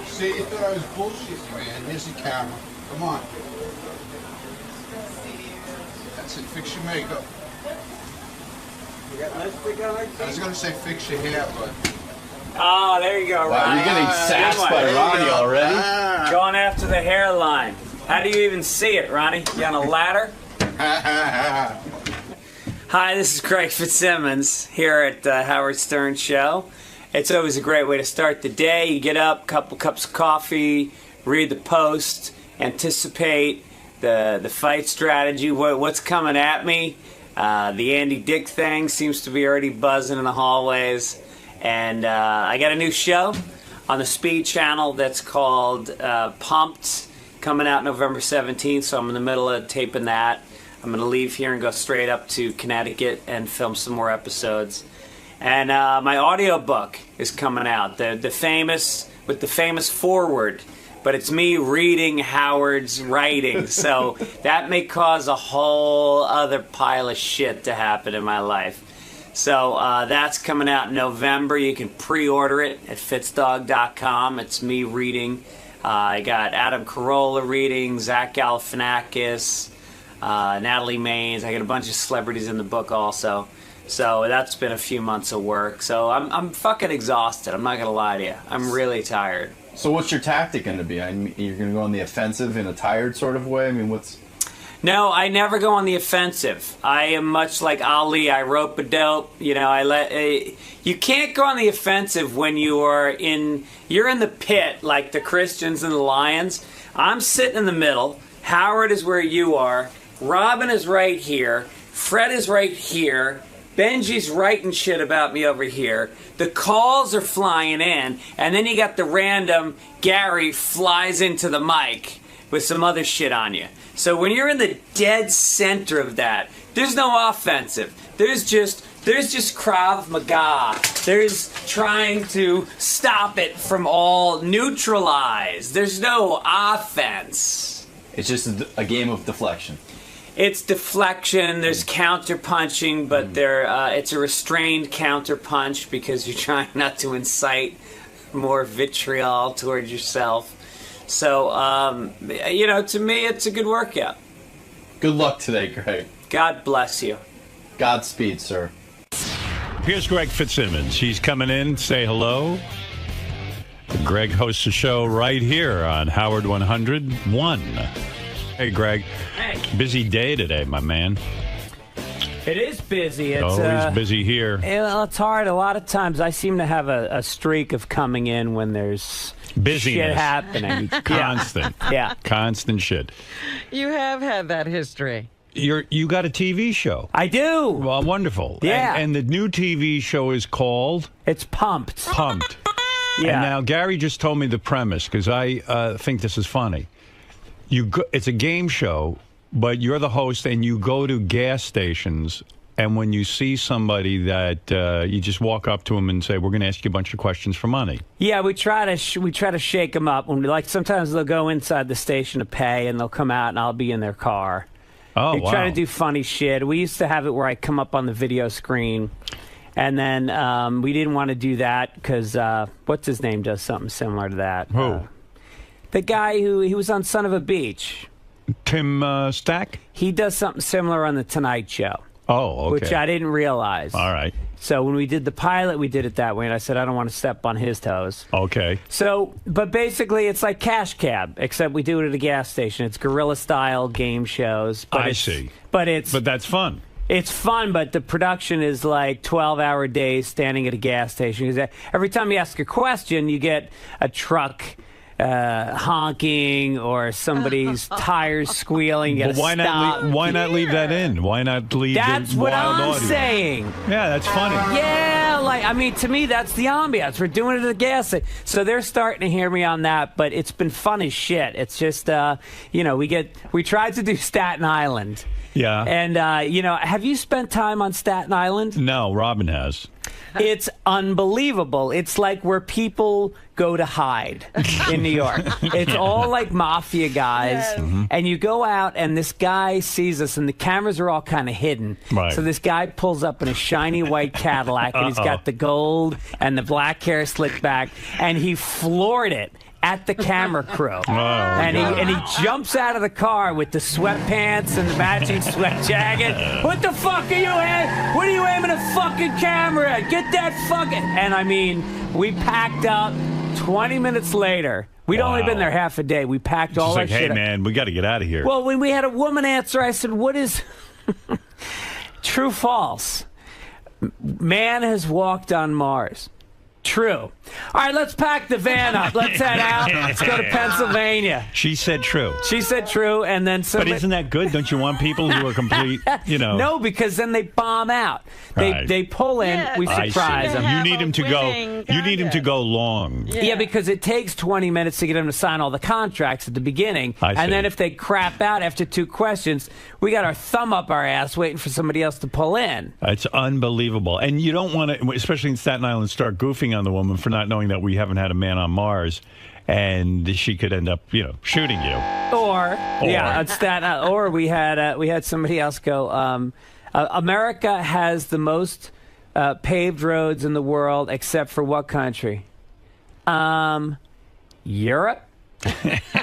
See, you thought I was bullshitting, man. Here's the camera. Come on. That's it. Fix your makeup. I was going to say fix your hair, but... Oh, there you go, Ronnie. Wow, you're getting sassed by Ronnie already? Going after the hairline. How do you even see it, Ronnie? You on a ladder? Hi, this is Greg Fitzsimmons here at Howard Stern Show. It's always a great way to start the day. You get up, couple cups of coffee, read the Post, anticipate the fight strategy, what's coming at me. The Andy Dick thing seems to be already buzzing in the hallways. And I got a new show on the Speed Channel that's called Pumped, coming out November 17th, so I'm in the middle of taping that. I'm going to leave here and go straight up to Connecticut and film some more episodes. And my audiobook is coming out, the famous foreword, but it's me reading Howard's writing, so that may cause a whole other pile of shit to happen in my life. So that's coming out in November. You can pre-order it at fitzdog.com. It's me reading. I got Adam Carolla reading, Zach Galifianakis, Natalie Maines. I got a bunch of celebrities in the book also. So that's been a few months of work. So I'm fucking exhausted. I'm not going to lie to you. I'm really tired. So what's your tactic going to be? I mean, you're going to go on the offensive in a tired sort of way? I mean, what's... No, I never go on the offensive. I am much like Ali. I rope-a-dope. You know, you can't go on the offensive when you're in the pit like the Christians and the Lions. I'm sitting in the middle. Howard is where you are. Robin is right here. Fred is right here. Benji's writing shit about me over here. The calls are flying in. And then you got the random Gary flies into the mic with some other shit on you. So when you're in the dead center of that, there's no offensive. There's just Krav Maga. There's trying to stop it from all neutralized. There's no offense. It's just a game of deflection. It's deflection. There's counter-punching, but it's a restrained counter-punch because you're trying not to incite more vitriol towards yourself. So, you know, to me, it's a good workout. Good luck today, Greg. God bless you. Godspeed, sir. Here's Greg Fitzsimmons. He's coming in. Say hello. Greg hosts a show right here on Howard 101. Hey, Greg. Hey. Busy day today, my man. It is busy. It's always busy here. Well, it's hard. A lot of times I seem to have a streak of coming in when there's busyness. Shit happening. Constant. Yeah. Constant shit. You have had that history. You got a TV show. I do. Well, wonderful. Yeah. And the new TV show is called? It's Pumped. Pumped. Yeah. And now Gary just told me the premise because I think this is funny. It's a game show, but you're the host and you go to gas stations, and when you see somebody that you just walk up to them and say, we're going to ask you a bunch of questions for money. Yeah, we try to shake them up. When sometimes they'll go inside the station to pay, and they'll come out, and I'll be in their car. Oh, they try to do funny shit. We used to have it where I come up on the video screen, and then we didn't want to do that because what's his name does something similar to that. Who? The guy he was on Son of a Beach. Tim Stack? He does something similar on The Tonight Show. Oh, okay. Which I didn't realize. All right. So when we did the pilot, we did it that way, and I said I don't want to step on his toes. Okay. So, but basically, it's like Cash Cab, except we do it at a gas station. It's guerrilla-style game shows. But I see. But that's fun. It's fun, but the production is like 12-hour days standing at a gas station. Because every time you ask a question, you get a truck honking or somebody's tires squealing. But why not leave that in? Why not leave That's the what wild I'm audio? saying. Yeah, that's funny. Yeah, to me, that's the ambiance. We're doing it at the gas station. So they're starting to hear me on that, but it's been fun as shit. It's just, we tried to do Staten Island. Yeah. And, have you spent time on Staten Island? No, Robin has. It's unbelievable. It's like where people go to hide in New York. It's all like mafia guys. Yes. Mm-hmm. And you go out, and this guy sees us, and the cameras are all kind of hidden. Right. So this guy pulls up in a shiny white Cadillac, and he's got the gold and the black hair slicked back, and he floored it at the camera crew. And he jumps out of the car with the sweatpants and the matching sweat jacket. What the fuck are you at? What are you aiming a fucking camera at? Get that fucking... And I mean, we packed up 20 minutes later. We'd only been there half a day. We packed all our Just like, shit hey, up. man, we got to get out of here. Well, when we had a woman answer, I said, what is... True, false? Man has walked on Mars. True. All right, let's pack the van up. Let's head out. Let's go to Pennsylvania. She said true. She said true, and then somebody... But isn't that good? Don't you want people who are complete, No, because then they bomb out. They pull in, we surprise them. You need him to go. You need him to go long. Yeah, because it takes 20 minutes to get him to sign all the contracts at the beginning. And then if they crap out after 2 questions, we got our thumb up our ass waiting for somebody else to pull in. It's unbelievable. And you don't want to, especially in Staten Island, start goofing on the woman for not knowing that we haven't had a man on Mars, and she could end up, shooting you. Or we had somebody else go, America has the most paved roads in the world, except for what country? Europe.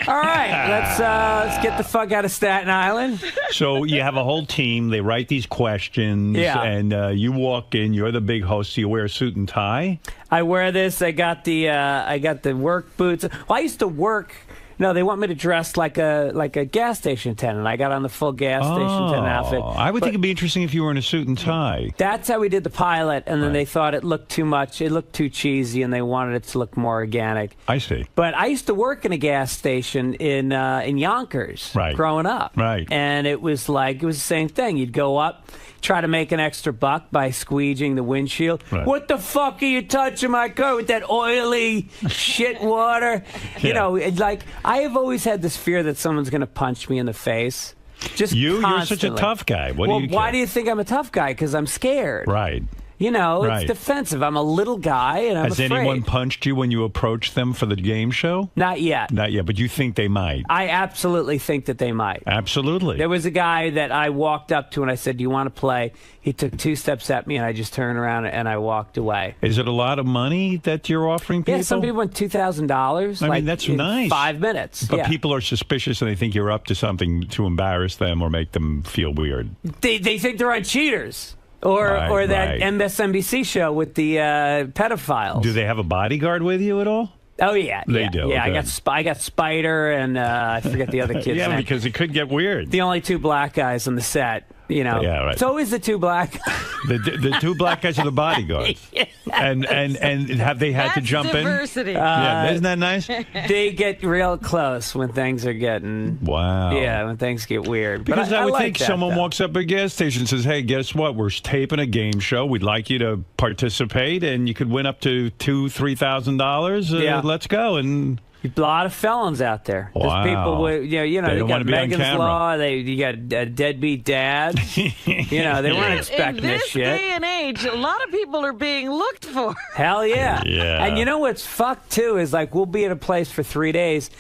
All right, let's get the fuck out of Staten Island. So you have a whole team. They write these questions, and you walk in. You're the big host. So you wear a suit and tie. I wear this. I got the work boots. Well, I used to work. No, they want me to dress like a gas station attendant. I got on the full gas station attendant outfit. I would think it'd be interesting if you were in a suit and tie. That's how we did the pilot, and then they thought it looked too much. It looked too cheesy, and they wanted it to look more organic. I see. But I used to work in a gas station in Yonkers growing up. Right. And it was the same thing. You'd go up, try to make an extra buck by squeegeeing the windshield. Right. What the fuck are you touching my car with that oily shit water? Yeah. I have always had this fear that someone's going to punch me in the face. You're such a tough guy. Why do you think I'm a tough guy? Because I'm scared. Right. It's defensive. I'm a little guy, and I'm afraid. Has anyone punched you when you approached them for the game show? Not yet. Not yet, but you think they might? I absolutely think that they might. Absolutely. There was a guy that I walked up to, and I said, do you want to play? He took 2 steps at me, and I just turned around, and I walked away. Is it a lot of money that you're offering people? Yeah, some people want $2,000. I mean, that's nice. 5 minutes. But people are suspicious, and they think you're up to something to embarrass them or make them feel weird. They think they're on Cheaters. Or that MSNBC show with the pedophiles. Do they have a bodyguard with you at all? Oh yeah, they do. Yeah, okay. I got Spider and I forget the other kid's name. Because it could get weird. The only 2 black guys on the set. Yeah, right. It's always the 2 black. the 2 black guys are the bodyguards. And have they had to jump diversity. in? Yeah, isn't that nice? They get real close when things are getting. Wow. Yeah, when things get weird. Because but I would like think that, someone walks up at a gas station and says, "Hey, guess what? We're taping a game show. We'd like you to participate, and you could win up to $2,000-$3,000. Let's go." And a lot of felons out there. Wow. There's people with, they got Megan's Law. You got a deadbeat dad. They weren't expecting this shit. In this day and age, a lot of people are being looked for. Hell yeah. Yeah. And you know what's fucked too is we'll be at a place for 3 days.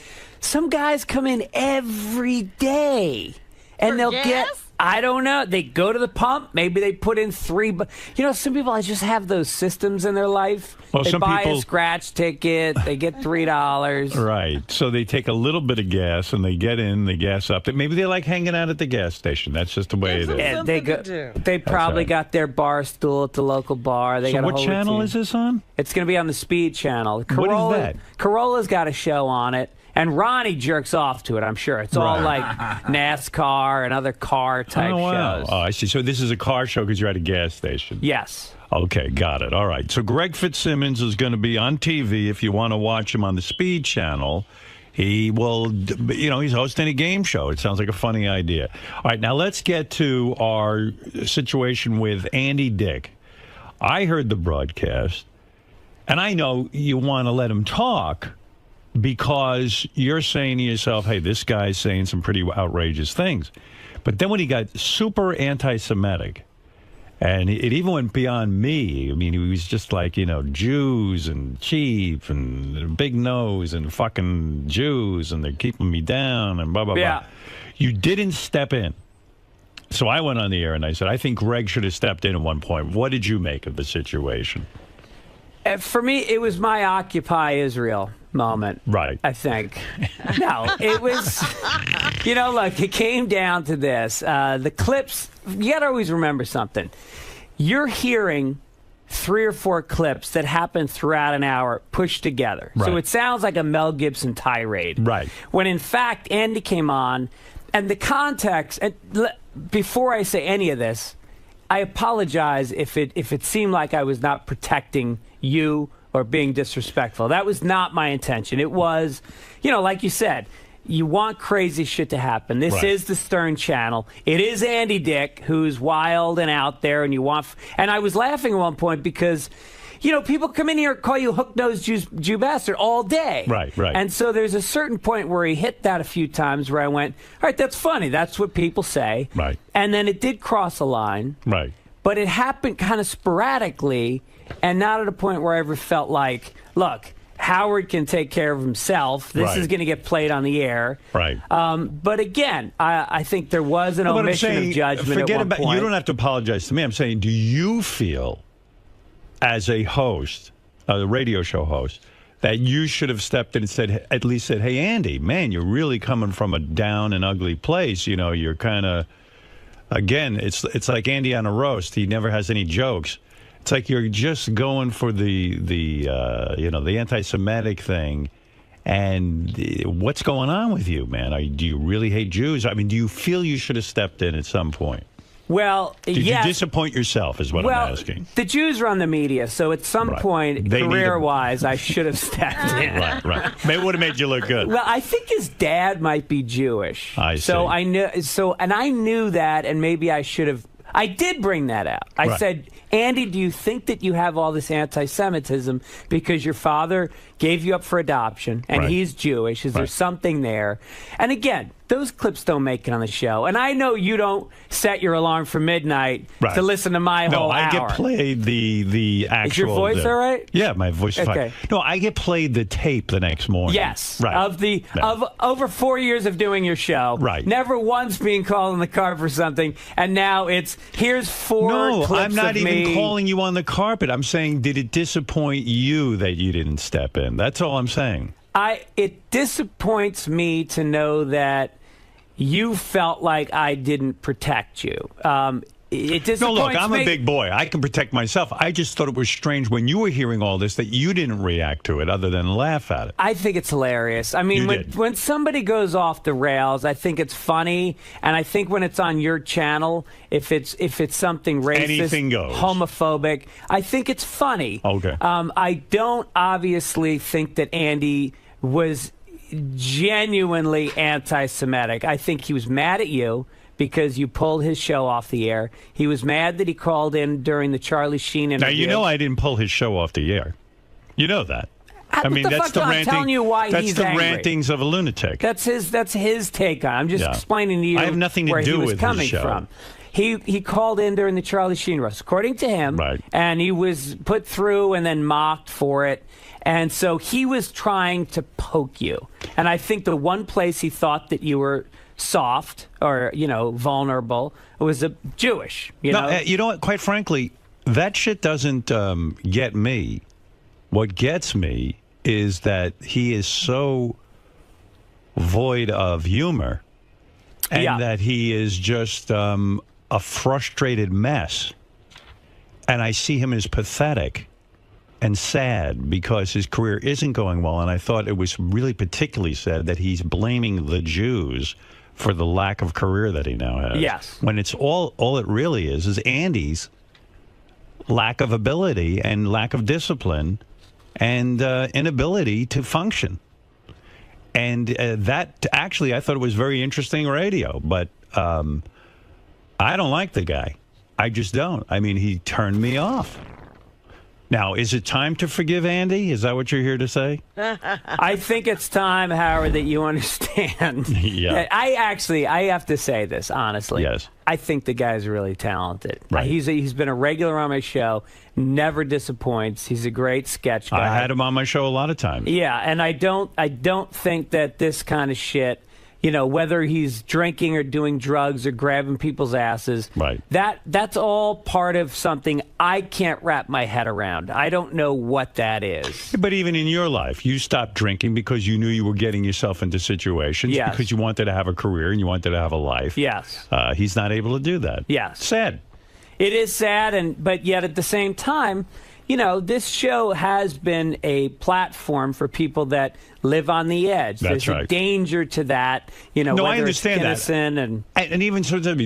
Some guys come in every day, and they'll get I don't know. They go to the pump. Maybe they put in $3. You know, some people just have those systems in their life. Well, they some buy people a scratch ticket. They get $3. Right. So they take a little bit of gas and they get in, they gas up. Maybe they like hanging out at the gas station. That's just the way it is. Yeah, they probably got their bar stool at the local bar. They got what channel is this on? It's going to be on the Speed channel. What is that? Corolla's got a show on it. And Ronnie jerks off to it, I'm sure. It's all like NASCAR and other car-type shows. Oh, I see. So this is a car show because you're at a gas station. Yes. Okay, got it. All right. So Greg Fitzsimmons is going to be on TV if you want to watch him on the Speed channel. He will, he's hosting a game show. It sounds like a funny idea. All right, now let's get to our situation with Andy Dick. I heard the broadcast, and I know you want to let him talk, because you're saying to yourself, hey, this guy's saying some pretty outrageous things. But then when he got super anti-Semitic, and it even went beyond me. I mean, he was just like, Jews and cheap and big nose and fucking Jews, and they're keeping me down and blah, blah, blah. You didn't step in. So I went on the air and I said, I think Greg should have stepped in at one point. What did you make of the situation? For me, it was my Occupy Israel moment. Right. I think. No, it was, look, it came down to this. The clips, you got to always remember something. You're hearing 3 or 4 clips that happen throughout an hour pushed together. Right. So it sounds like a Mel Gibson tirade. Right. When in fact, Andy came on, and the context, and before I say any of this, I apologize if it seemed like I was not protecting you or being disrespectful. That was not my intention. It was, like you said, you want crazy shit to happen. This is the Stern Channel. It is Andy Dick, who's wild and out there, and and I was laughing at one point because, people come in here and call you hook-nosed Jew bastard all day. Right. And so there's a certain point where he hit that a few times where I went, all right, that's funny. That's what people say. Right. And then it did cross a line. Right. But it happened kind of sporadically and not at a point where I ever felt like, look, Howard can take care of himself. This is going to get played on the air. Right. But again, I think there was an omission of judgment at one point. You don't have to apologize to me. I'm saying, do you feel, as a host, a radio show host, that you should have stepped in and at least said, hey, Andy, man, you're really coming from a down and ugly place. You're kind of, again, it's like Andy on a roast. He never has any jokes. It's like you're just going for the anti-Semitic thing. And what's going on with you, man? Do you really hate Jews? I mean, do you feel you should have stepped in at some point? Well, Did you disappoint yourself is what I'm asking. The Jews run the media, so at some point, career-wise, I should have stepped in. Right. Maybe it would have made you look good. Well, I think his dad might be Jewish. I see. So I knew that, and maybe I should have. I did bring that out. I said, Andy, do you think that you have all this anti-Semitism because your father gave you up for adoption and he's Jewish? Is there something there? And again, those clips don't make it on the show. And I know you don't set your alarm for midnight to listen to my whole hour. No, I get played the actual... Is your voice all right? Yeah, my voice is fine. No, I get played the tape the next morning. Yes. Right. Of over 4 years of doing your show. Right. Never once being called in the car for something. And now it's, here's 4 clips I'm not of even me. calling you on the carpet. I'm saying, did it disappoint you that you didn't step in? That's all I'm saying. It disappoints me to know that you felt like I didn't protect you. It disappoints me. No, look, I'm a big boy. I can protect myself. I just thought it was strange when you were hearing all this that you didn't react to it other than laugh at it. I think it's hilarious. I mean, when somebody goes off the rails, I think it's funny. And I think when it's on your channel, if it's something racist, anything goes, homophobic, I think it's funny. Okay. I don't obviously think that Andy was genuinely anti-Semitic. I think he was mad at you because you pulled his show off the air. He was mad that he called in during the Charlie Sheen interview. Now, you know I didn't pull his show off the air. You know that. I mean, that's the ranting. I'm telling you why that's he's the angry. Rantings of a lunatic. That's his take on it. I'm just explaining to you I have nothing to where do he was with coming his show. from. He called in during the Charlie Sheen roast, according to him, and he was put through and then mocked for it. And so he was trying to poke you. And I think the one place he thought that you were soft or, vulnerable. It was Jewish, No, you know what? Quite frankly, that shit doesn't get me. What gets me is that he is so void of humor and that he is just a frustrated mess. And I see him as pathetic and sad because his career isn't going well. And I thought it was really particularly sad that he's blaming the Jews for the lack of career that he now has. Yes. When it's all it really is Andy's lack of ability and lack of discipline and inability to function. And that, actually, I thought it was very interesting radio. But I don't like the guy. I just don't. I mean, he turned me off. Now, is it time to forgive Andy? Is that what you're here to say? I think it's time, Howard, that you understand. Yeah. I have to say this, honestly. Yes. I think the guy's really talented. Right. He's been a regular on my show, never disappoints. He's a great sketch guy. I had him on my show a lot of times. Yeah, and I don't think that this kind of shit, whether he's drinking or doing drugs or grabbing people's asses, right? That's all part of something I can't wrap my head around. I don't know what that is. But even in your life, you stopped drinking because you knew you were getting yourself into situations because you wanted to have a career and you wanted to have a life. Yes. He's not able to do that. Yes. Sad. It is sad, but yet at the same time, this show has been a platform for people that live on the edge. That's There's a danger to that, No, I whether understand it's innocent that. And even sort of,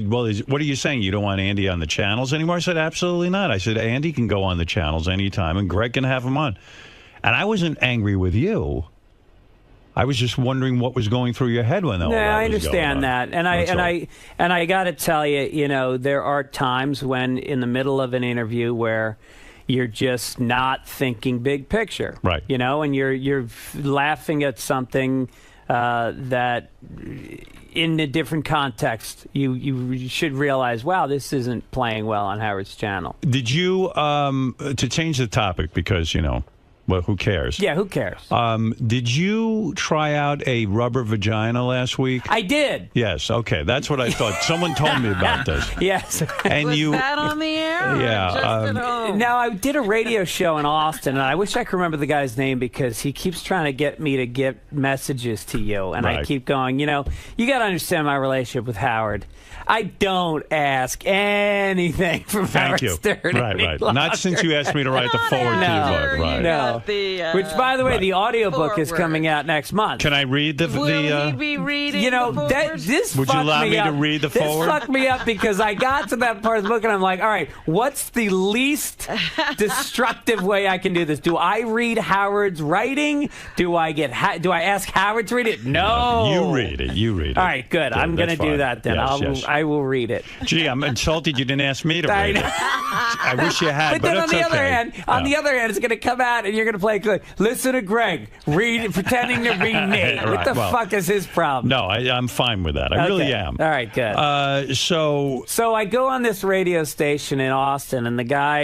what are you saying? You don't want Andy on the channels anymore? I said, absolutely not. I said, Andy can go on the channels anytime, and Greg can have him on. And I wasn't angry with you. I was just wondering what was going through your head when all that was going on. I understand that, and I got to tell you, there are times when in the middle of an interview where you're just not thinking big picture, right? And you're laughing at something that, in a different context, you should realize, wow, this isn't playing well on Howard's channel. Did you to change the topic because well, who cares? Yeah, who cares? Did you try out a rubber vagina last week? I did. Yes. Okay, that's what I thought. Someone told me about this. Yes. And Was that on the air? Yeah. Just at home? Now, I did a radio show in Austin, and I wish I could remember the guy's name because he keeps trying to get me to get messages to you, and I keep going, you got to understand my relationship with Howard. I don't ask anything from Howard Stern. Right. Not since you asked me to write the forward to your book. Right. No. Which, by the way, the audiobook is coming out next month. Can I read the... Will he be reading this Would you allow me to read the forward? This fucked me up because I got to that part of the book and I'm like, all right, what's the least destructive way I can do this? Do I read Howard's writing? Do I ask Howard to read it? No. You read it. All right, good. I'm going to do that then. Yes, I will read it. Gee, I'm insulted you didn't ask me to read it. I wish you had, but then it's on the other hand, it's going to come out and you're going to play, listen to Greg, pretending to read me. What the fuck is his problem? No, I'm fine with that. I really am. All right, good. So I go on this radio station in Austin, and the guy,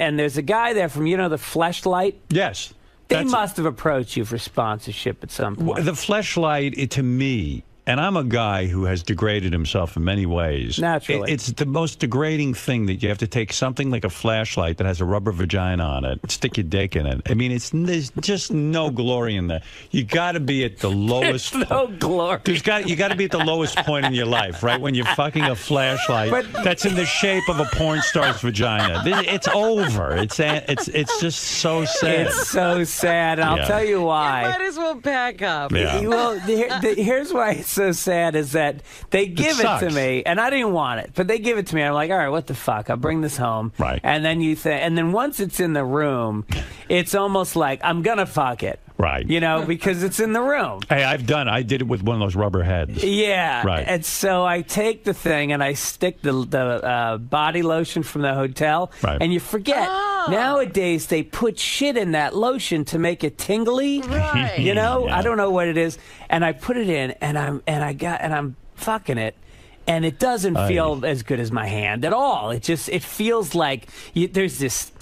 and there's a guy there from, the Fleshlight? Yes. They must have approached you for sponsorship at some point. The Fleshlight, to me, and I'm a guy who has degraded himself in many ways. Naturally. It's the most degrading thing that you have to take something like a flashlight that has a rubber vagina on it, stick your dick in it. I mean, there's just no glory in that. You got to be at the lowest. There's no glory. You got to be at the lowest point in your life, right? When you're fucking a flashlight that's in the shape of a porn star's vagina. It's over. It's just so sad. It's so sad, and I'll tell you why. You might as well pack up. Yeah. Well, here's why it's so sad is that they give it to me, and I didn't want it, but they give it to me. I'm like, all right, what the fuck? I'll bring this home. Right. And then and then once it's in the room, it's almost like I'm gonna fuck it. Right. Because it's in the room. Hey, I did it with one of those rubber heads. Yeah. Right. And so I take the thing and I stick the body lotion from the hotel. Right. And you forget. Nowadays, they put shit in that lotion to make it tingly. Right. Yeah. I don't know what it is. And I put it in and I'm fucking it. And it doesn't feel as good as my hand at all. It feels like there's this...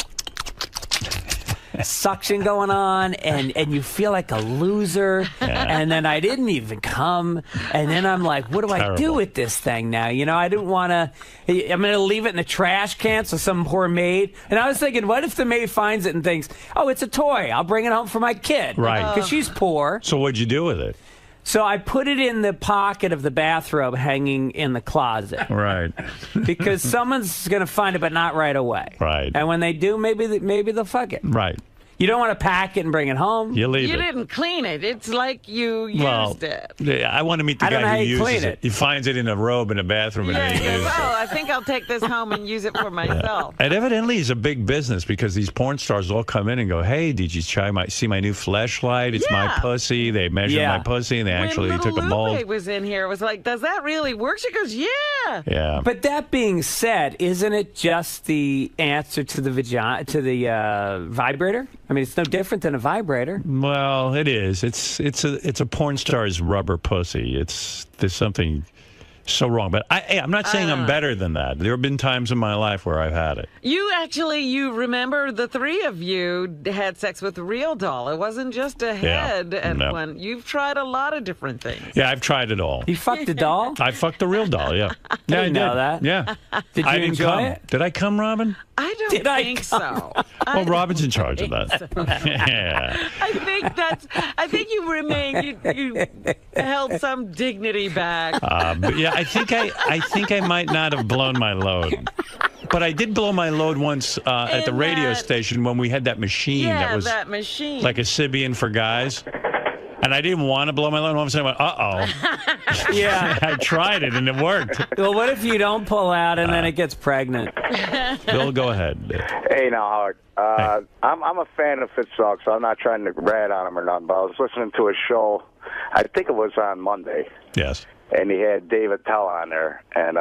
suction going on, and you feel like a loser. And then I didn't even come. And then I'm like, what do I do with this thing now? You know, I didn't want to. I'm going to leave it in the trash can so some poor maid. And I was thinking, what if the maid finds it and thinks, oh, it's a toy. I'll bring it home for my kid. Right. Because she's poor. So what'd you do with it? So I put it in the pocket of the bathrobe hanging in the closet. Right. Because someone's going to find it, but not right away. Right. And when they do, maybe they'll fuck it. Right. You don't want to pack it and bring it home. You leave it. You didn't clean it. It's like you used it. Yeah, I want to meet the guy who uses it. He finds it in a robe in a bathroom. Yeah, and he uses it. I think I'll take this home and use it for myself. And evidently, it's a big business because these porn stars all come in and go, "Hey, did you see my new fleshlight? It's my pussy." They measured my pussy and they actually took a mold. When was in here, it was like, "Does that really work?" She goes, "Yeah." Yeah. But that being said, isn't it just the answer to the vibrator? I mean, it's no different than a vibrator. Well, it is. It's a porn star's rubber pussy. There's something so wrong. But I'm not saying I'm better than that. There have been times in my life where I've had it. You remember the three of you had sex with a real doll. It wasn't just a head and one. You've tried a lot of different things. Yeah, I've tried it all. You fucked a doll? I fucked a real doll, yeah. I didn't know that. Yeah. Did you enjoy it? Did I come, Robin? I don't think so. Well, Robin's in charge of that. Yeah. I think you held some dignity back. But yeah, I think I might not have blown my load. But I did blow my load once at the radio station when we had that machine that was that machine. like a Sybian for guys. And I didn't want to blow my load. And all of a sudden I went, uh-oh. Yeah. I tried it, and it worked. Well, what if you don't pull out and then it gets pregnant? Bill, go ahead. Hey, now, Howard. I'm a fan of Fitzgerald, so I'm not trying to rat on him or nothing, but I was listening to a show, I think it was on Monday. Yes. And he had David Tell on there, and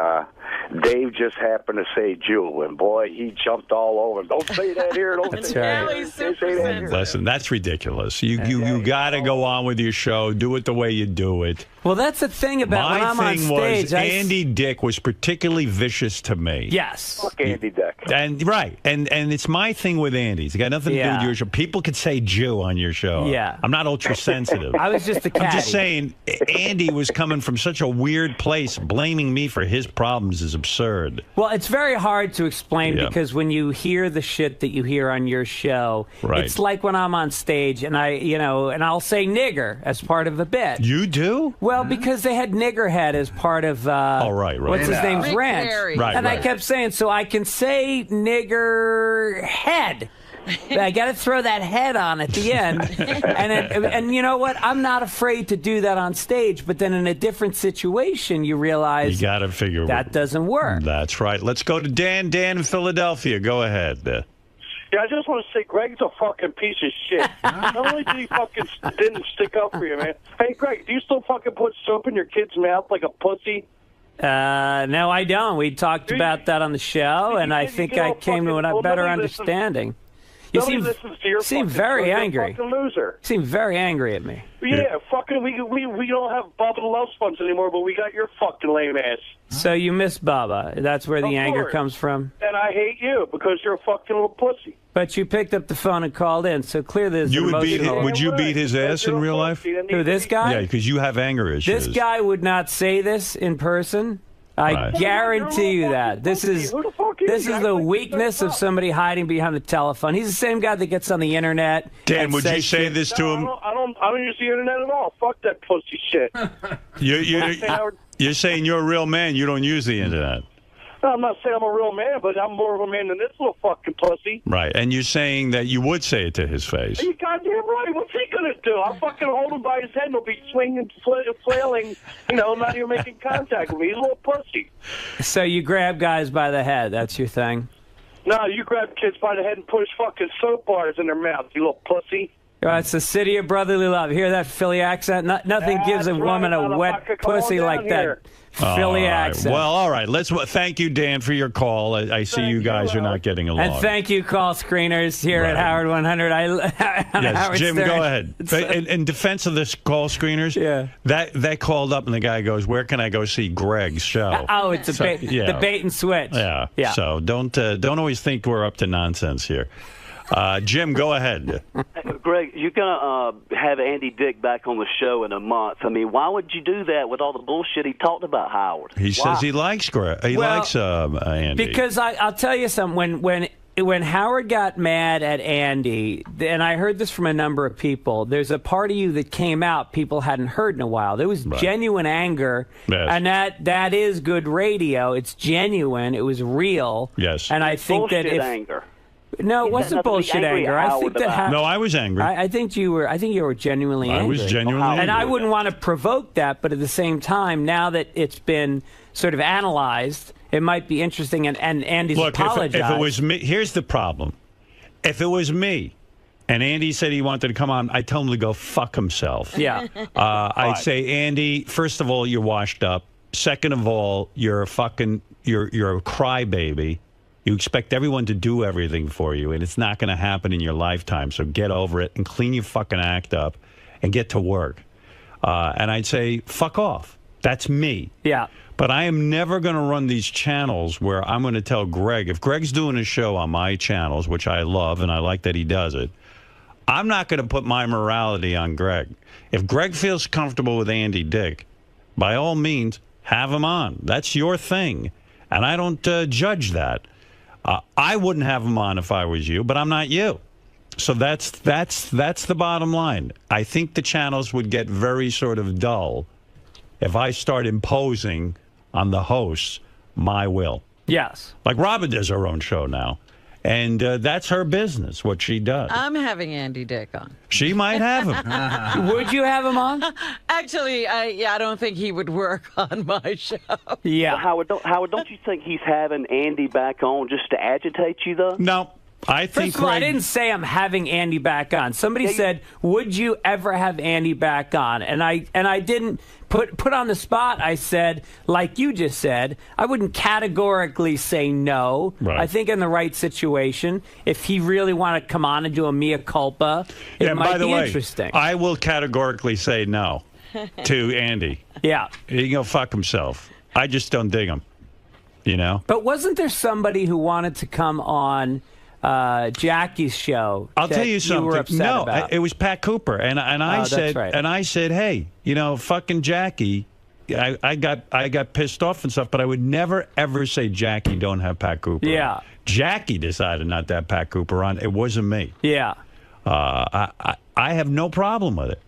Dave just happened to say Jew, and boy, he jumped all over him. Don't say that here. Don't say that here. Listen, that's ridiculous. You got to go on with your show. Do it the way you do it. Well, that's the thing about when I'm on stage. Andy Dick was particularly vicious to me. Yes. Fuck Andy Dick. And it's my thing with Andy. It's got nothing to do with your show. People could say Jew on your show. Yeah. I'm not ultra sensitive. I was just a caddy. I'm just saying, Andy was coming from such a weird place. Blaming me for his problems is absurd. Well, it's very hard to explain because when you hear the shit that you hear on your show, it's like when I'm on stage and I'll say nigger as part of the bit. You do? Well, because they had Niggerhead as part of what's his name's Ranch. And I kept saying, so I can say Niggerhead. I got to throw that head on at the end. And you know what? I'm not afraid to do that on stage, but then in a different situation, you realize you got to figure that doesn't work. That's right. Let's go to Dan. Dan in Philadelphia. Go ahead. Yeah, I just want to say Greg's a fucking piece of shit. Not only did he fucking didn't stick up for you, man. Hey, Greg, do you still fucking put soap in your kid's mouth like a pussy? No, I don't. We talked about that on the show, and I think I came to a better understanding. You seem very angry. Fucking loser. You seem very angry at me. Yeah, fucking, we don't have Bubba the Love Sponge anymore, but we got your fucking lame ass. So you miss Bubba. That's where the anger comes from. And I hate you because you're a fucking little pussy. But you picked up the phone and called in, so clearly there's Would you beat his ass in real life? Who, this guy? Yeah, because you have anger issues. This guy would not say this in person. I guarantee you that. This is the weakness of somebody hiding behind the telephone. He's the same guy that gets on the internet. Dan, would you say this to him? I don't use the internet at all. Fuck that pussy shit. You're saying you're a real man. You don't use the internet. No, I'm not saying I'm a real man, but I'm more of a man than this little fucking pussy. Right, and you're saying that you would say it to his face. Are you goddamn right? What's he gonna do? I'll fucking hold him by his head and he'll be swinging, flailing, not even making contact with me. He's a little pussy. So you grab guys by the head. That's your thing? No, you grab kids by the head and push fucking soap bars in their mouth, you little pussy. It's the city of brotherly love. Hear that Philly accent? Nothing gives a woman a wet pussy like that Philly accent. Well, all right. Thank you, Dan, for your call. I see you guys are not getting along. And thank you, call screeners here at Howard 100. Yes, Jim, go ahead. In defense of this call screeners, that called up and the guy goes, "Where can I go see Greg's show?" Oh, it's the bait and switch. Yeah. So don't always think we're up to nonsense here. Jim, go ahead. Greg, you're going to have Andy Dick back on the show in a month. I mean, why would you do that with all the bullshit he talked about Howard? He says he likes Andy. Because I'll tell you something. When Howard got mad at Andy, and I heard this from a number of people, there's a part of you that came out people hadn't heard in a while. There was genuine anger, and that is good radio. It's genuine. It was real. Yes. And I think bullshit that if anger. No, it wasn't bullshit anger. I think that no, I was angry. I think you were genuinely angry. I was genuinely angry. And I wouldn't want to provoke that, but at the same time, now that it's been sort of analyzed, it might be interesting. And Andy's apologized. If it was me, here's the problem. If it was me, and Andy said he wanted to come on, I'd tell him to go fuck himself. Yeah. I'd say, Andy, first of all, you're washed up. Second of all, you're a crybaby. You expect everyone to do everything for you, and it's not going to happen in your lifetime. So get over it and clean your fucking act up and get to work. And I'd say, fuck off. That's me. Yeah. But I am never going to run these channels where I'm going to tell Greg, if Greg's doing a show on my channels, which I love and I like that he does it, I'm not going to put my morality on Greg. If Greg feels comfortable with Andy Dick, by all means, have him on. That's your thing. And I don't judge that. I wouldn't have him on if I was you, but I'm not you. So that's the bottom line. I think the channels would get very sort of dull if I start imposing on the hosts my will. Yes. Like Robin does her own show now. And that's her business, what she does. I'm having Andy Dick on. She might have him. Would you have him on? Actually, I don't think he would work on my show. Yeah. Well, Howard, don't you think he's having Andy back on just to agitate you, though? No. I think First of all, I didn't say I'm having Andy back on. Somebody said, "Would you ever have Andy back on?" And I didn't put on the spot. I said, like you just said, I wouldn't categorically say no. Right. I think in the right situation, if he really wanted to come on and do a mea culpa, it might by the be way, interesting. I will categorically say no to Andy. Yeah. He can go fuck himself. I just don't dig him. You know? But wasn't there somebody who wanted to come on Jackie's show? I'll tell you something. You were upset about? It was Pat Cooper, and I said, right. and I said, hey, you know, fucking Jackie. I got pissed off and stuff, but I would never ever say Jackie don't have Pat Cooper. Yeah. On. Jackie decided not to have Pat Cooper on. It wasn't me. Yeah. I have no problem with it.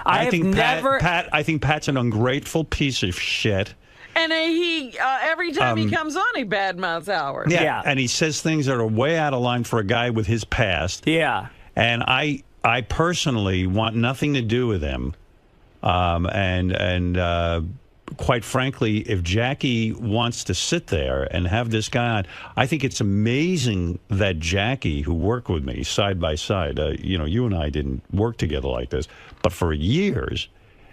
I think Pat's an ungrateful piece of shit. And he every time he comes on, he badmouths Howard. Yeah, and he says things that are way out of line for a guy with his past. Yeah. And I personally want nothing to do with him. Quite frankly, if Jackie wants to sit there and have this guy on, I think it's amazing that Jackie, who worked with me side by side, you know, you and I didn't work together like this, but for years,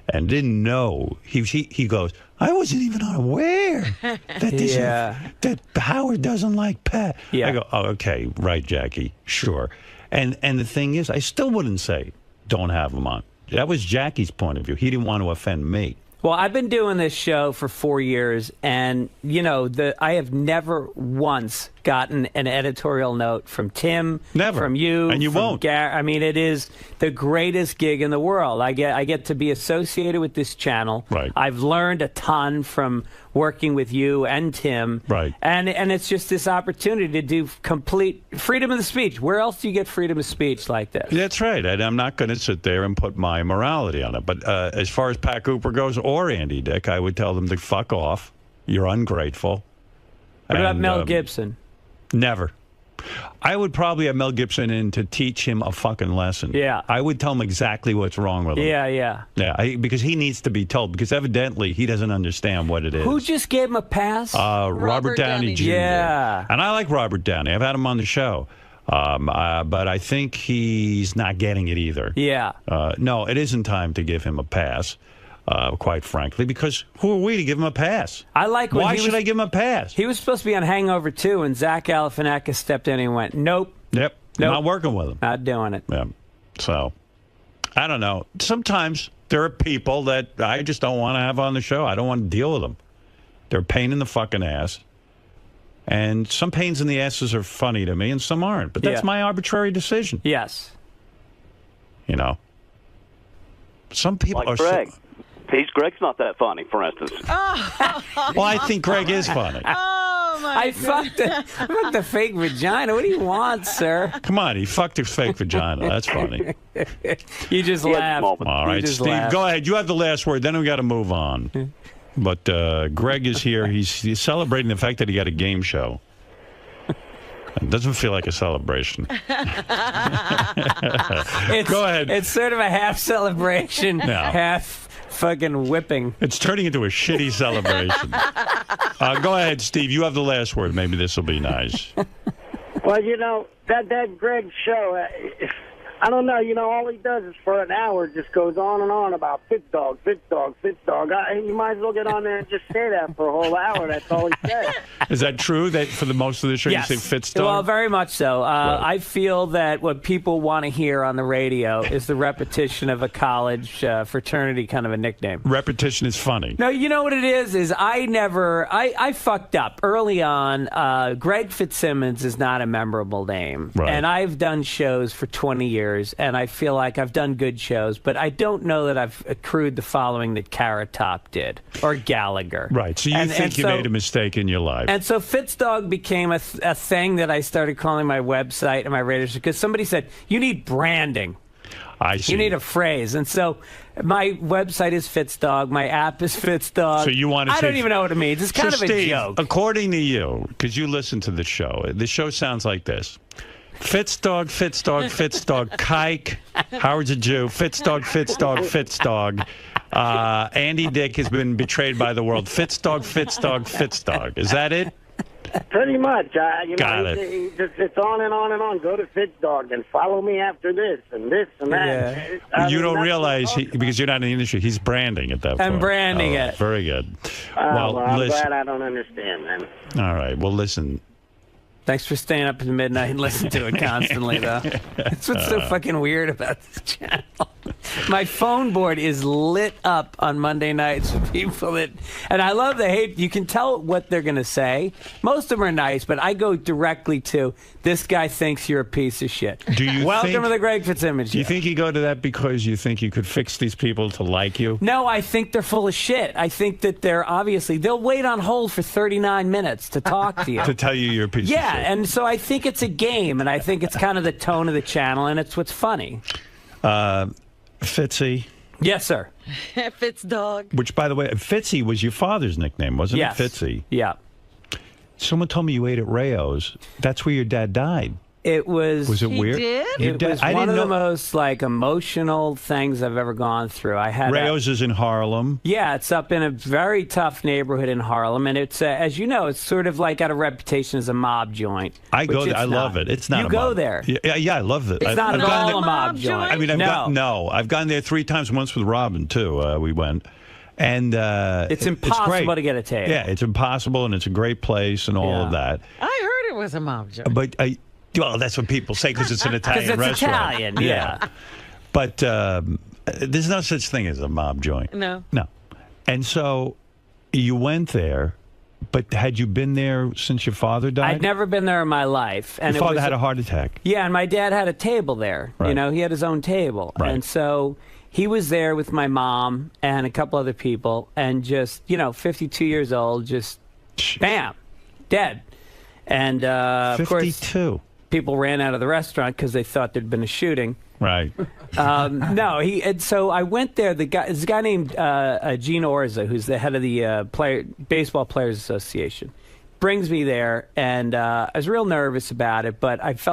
and didn't know, he goes, I wasn't even aware that that Howard doesn't like Pat. Yeah. I go, oh, okay, right, Jackie, sure. And the thing is, I still wouldn't say don't have him on. That was Jackie's point of view. He didn't want to offend me. Well, I've been doing this show for 4 years, and, you know, I have never once gotten an editorial note from Tim, never, from you, and you won't. I mean, it is the greatest gig in the world. I get to be associated with this channel. Right. I've learned a ton from working with you and Tim. Right. And it's just this opportunity to do complete freedom of the speech. Where else do you get freedom of speech like this? That's right. And I'm not going to sit there and put my morality on it. But as far as Pat Cooper goes or Andy Dick, I would tell them to fuck off. You're ungrateful. What about Mel Gibson? Never. I would probably have Mel Gibson in to teach him a fucking lesson. Yeah. I would tell him exactly what's wrong with him. Yeah. Because he needs to be told, because evidently he doesn't understand what it is. Who just gave him a pass? Robert Downey Jr. Yeah. And I like Robert Downey. I've had him on the show. But I think he's not getting it either. Yeah. No, it isn't time to give him a pass. Quite frankly, because who are we to give him a pass? Why should I give him a pass? He was supposed to be on Hangover 2, and Zach Galifianakis stepped in and went, nope. Yep. Not working with him. Not doing it. Yeah. So, I don't know. Sometimes there are people that I just don't want to have on the show. I don't want to deal with them. They're a pain in the fucking ass. And some pains in the asses are funny to me, and some aren't. But that's my arbitrary decision. Yes. You know. Some people are... Greg. Greg's not that funny, for instance. Well, I think Greg is funny. Oh, my I fucked the fake vagina. What do you want, sir? Come on, he fucked a fake vagina. That's funny. You just laughed. All right, Steve, go ahead. You have the last word. Then we got to move on. But Greg is here. He's celebrating the fact that he got a game show. It doesn't feel like a celebration. Go ahead. It's sort of a half celebration, half fucking whipping. It's turning into a shitty celebration. Go ahead, Steve. You have the last word. Maybe this will be nice. Well, you know, that Greg show, I don't know. You know, all he does is for an hour just goes on and on about Fitzdog. You might as well get on there and just say that for a whole hour. That's all he says. Is that true that for the most of the show you say Fitzdog? Well, very much so. I feel that what people want to hear on the radio is the repetition of a college fraternity kind of a nickname. Repetition is funny. No, you know what it is I fucked up early on. Greg Fitzsimmons is not a memorable name. Right. And I've done shows for 20 years. And I feel like I've done good shows, but I don't know that I've accrued the following that Carrot Top did, or Gallagher. Right, so you think you made a mistake in your life. And so Fitzdog became a thing that I started calling my website and my radio show, because somebody said, you need branding. I see. You need a phrase. And so my website is Fitzdog, my app is Fitzdog. So you want to I don't even know what it means. It's kind of Steve, a joke. According to you, because you listen to the show sounds like this. Fitzdog, kike, Howard's a Jew, Fitzdog. Andy Dick has been betrayed by the world. Fitzdog. Is that it? Pretty much. Got it. It's on and on and on. Go to Fitzdog and follow me after this and that. Yeah. You don't realize, because you're not in the industry, he's branding at that point. I'm branding it. Very good. Well, I'm glad I don't understand, man. All right. Well, listen. Thanks for staying up in midnight and listening to it constantly, though. That's what's so fucking weird about this channel. My phone board is lit up on Monday nights with people that... And I love the hate. You can tell what they're going to say. Most of them are nice, but I go directly to, this guy thinks you're a piece of shit. Welcome to the Greg Fitzsimmons Show. You think you go to that because you think you could fix these people to like you? No, I think they're full of shit. I think that they'll wait on hold for 39 minutes to talk to you. To tell you you're a piece of shit. Yeah, and so I think it's a game, and I think it's kind of the tone of the channel, and it's what's funny. Fitzy. Yes, sir. Fitzdog. Which, by the way, Fitzy was your father's nickname, wasn't it? Fitzy. Yeah. Someone told me you ate at Rayo's. That's where your dad died. It was... Was it weird? Did? It was one of the most, emotional things I've ever gone through. I had Rayo's is in Harlem. Yeah, it's up in a very tough neighborhood in Harlem, and it's, as you know, it's sort of got a reputation as a mob joint. I go there. I love it. It's not a mob. You go there. Yeah, I love it. It's not at all a mob joint. I mean, I've gone there 3 times, once with Robin, too. We went. And it's impossible to get a table. Yeah, it's impossible, and it's a great place and all of that. I heard it was a mob joint. But well, that's what people say because it's an Italian restaurant. Because it's Italian, yeah. But there's no such thing as a mob joint. No. And so you went there, but had you been there since your father died? I'd never been there in my life. And your father had a heart attack. Yeah, and my dad had a table there. Right. You know, he had his own table. Right. And so he was there with my mom and a couple other people, and just, 52 years old, just bam, dead. And of course, people ran out of the restaurant because they thought there'd been a shooting. Right. No, and so I went there. There's a guy named Gene Orza, who's the head of the Baseball Players Association, brings me there, and I was real nervous about it, but I felt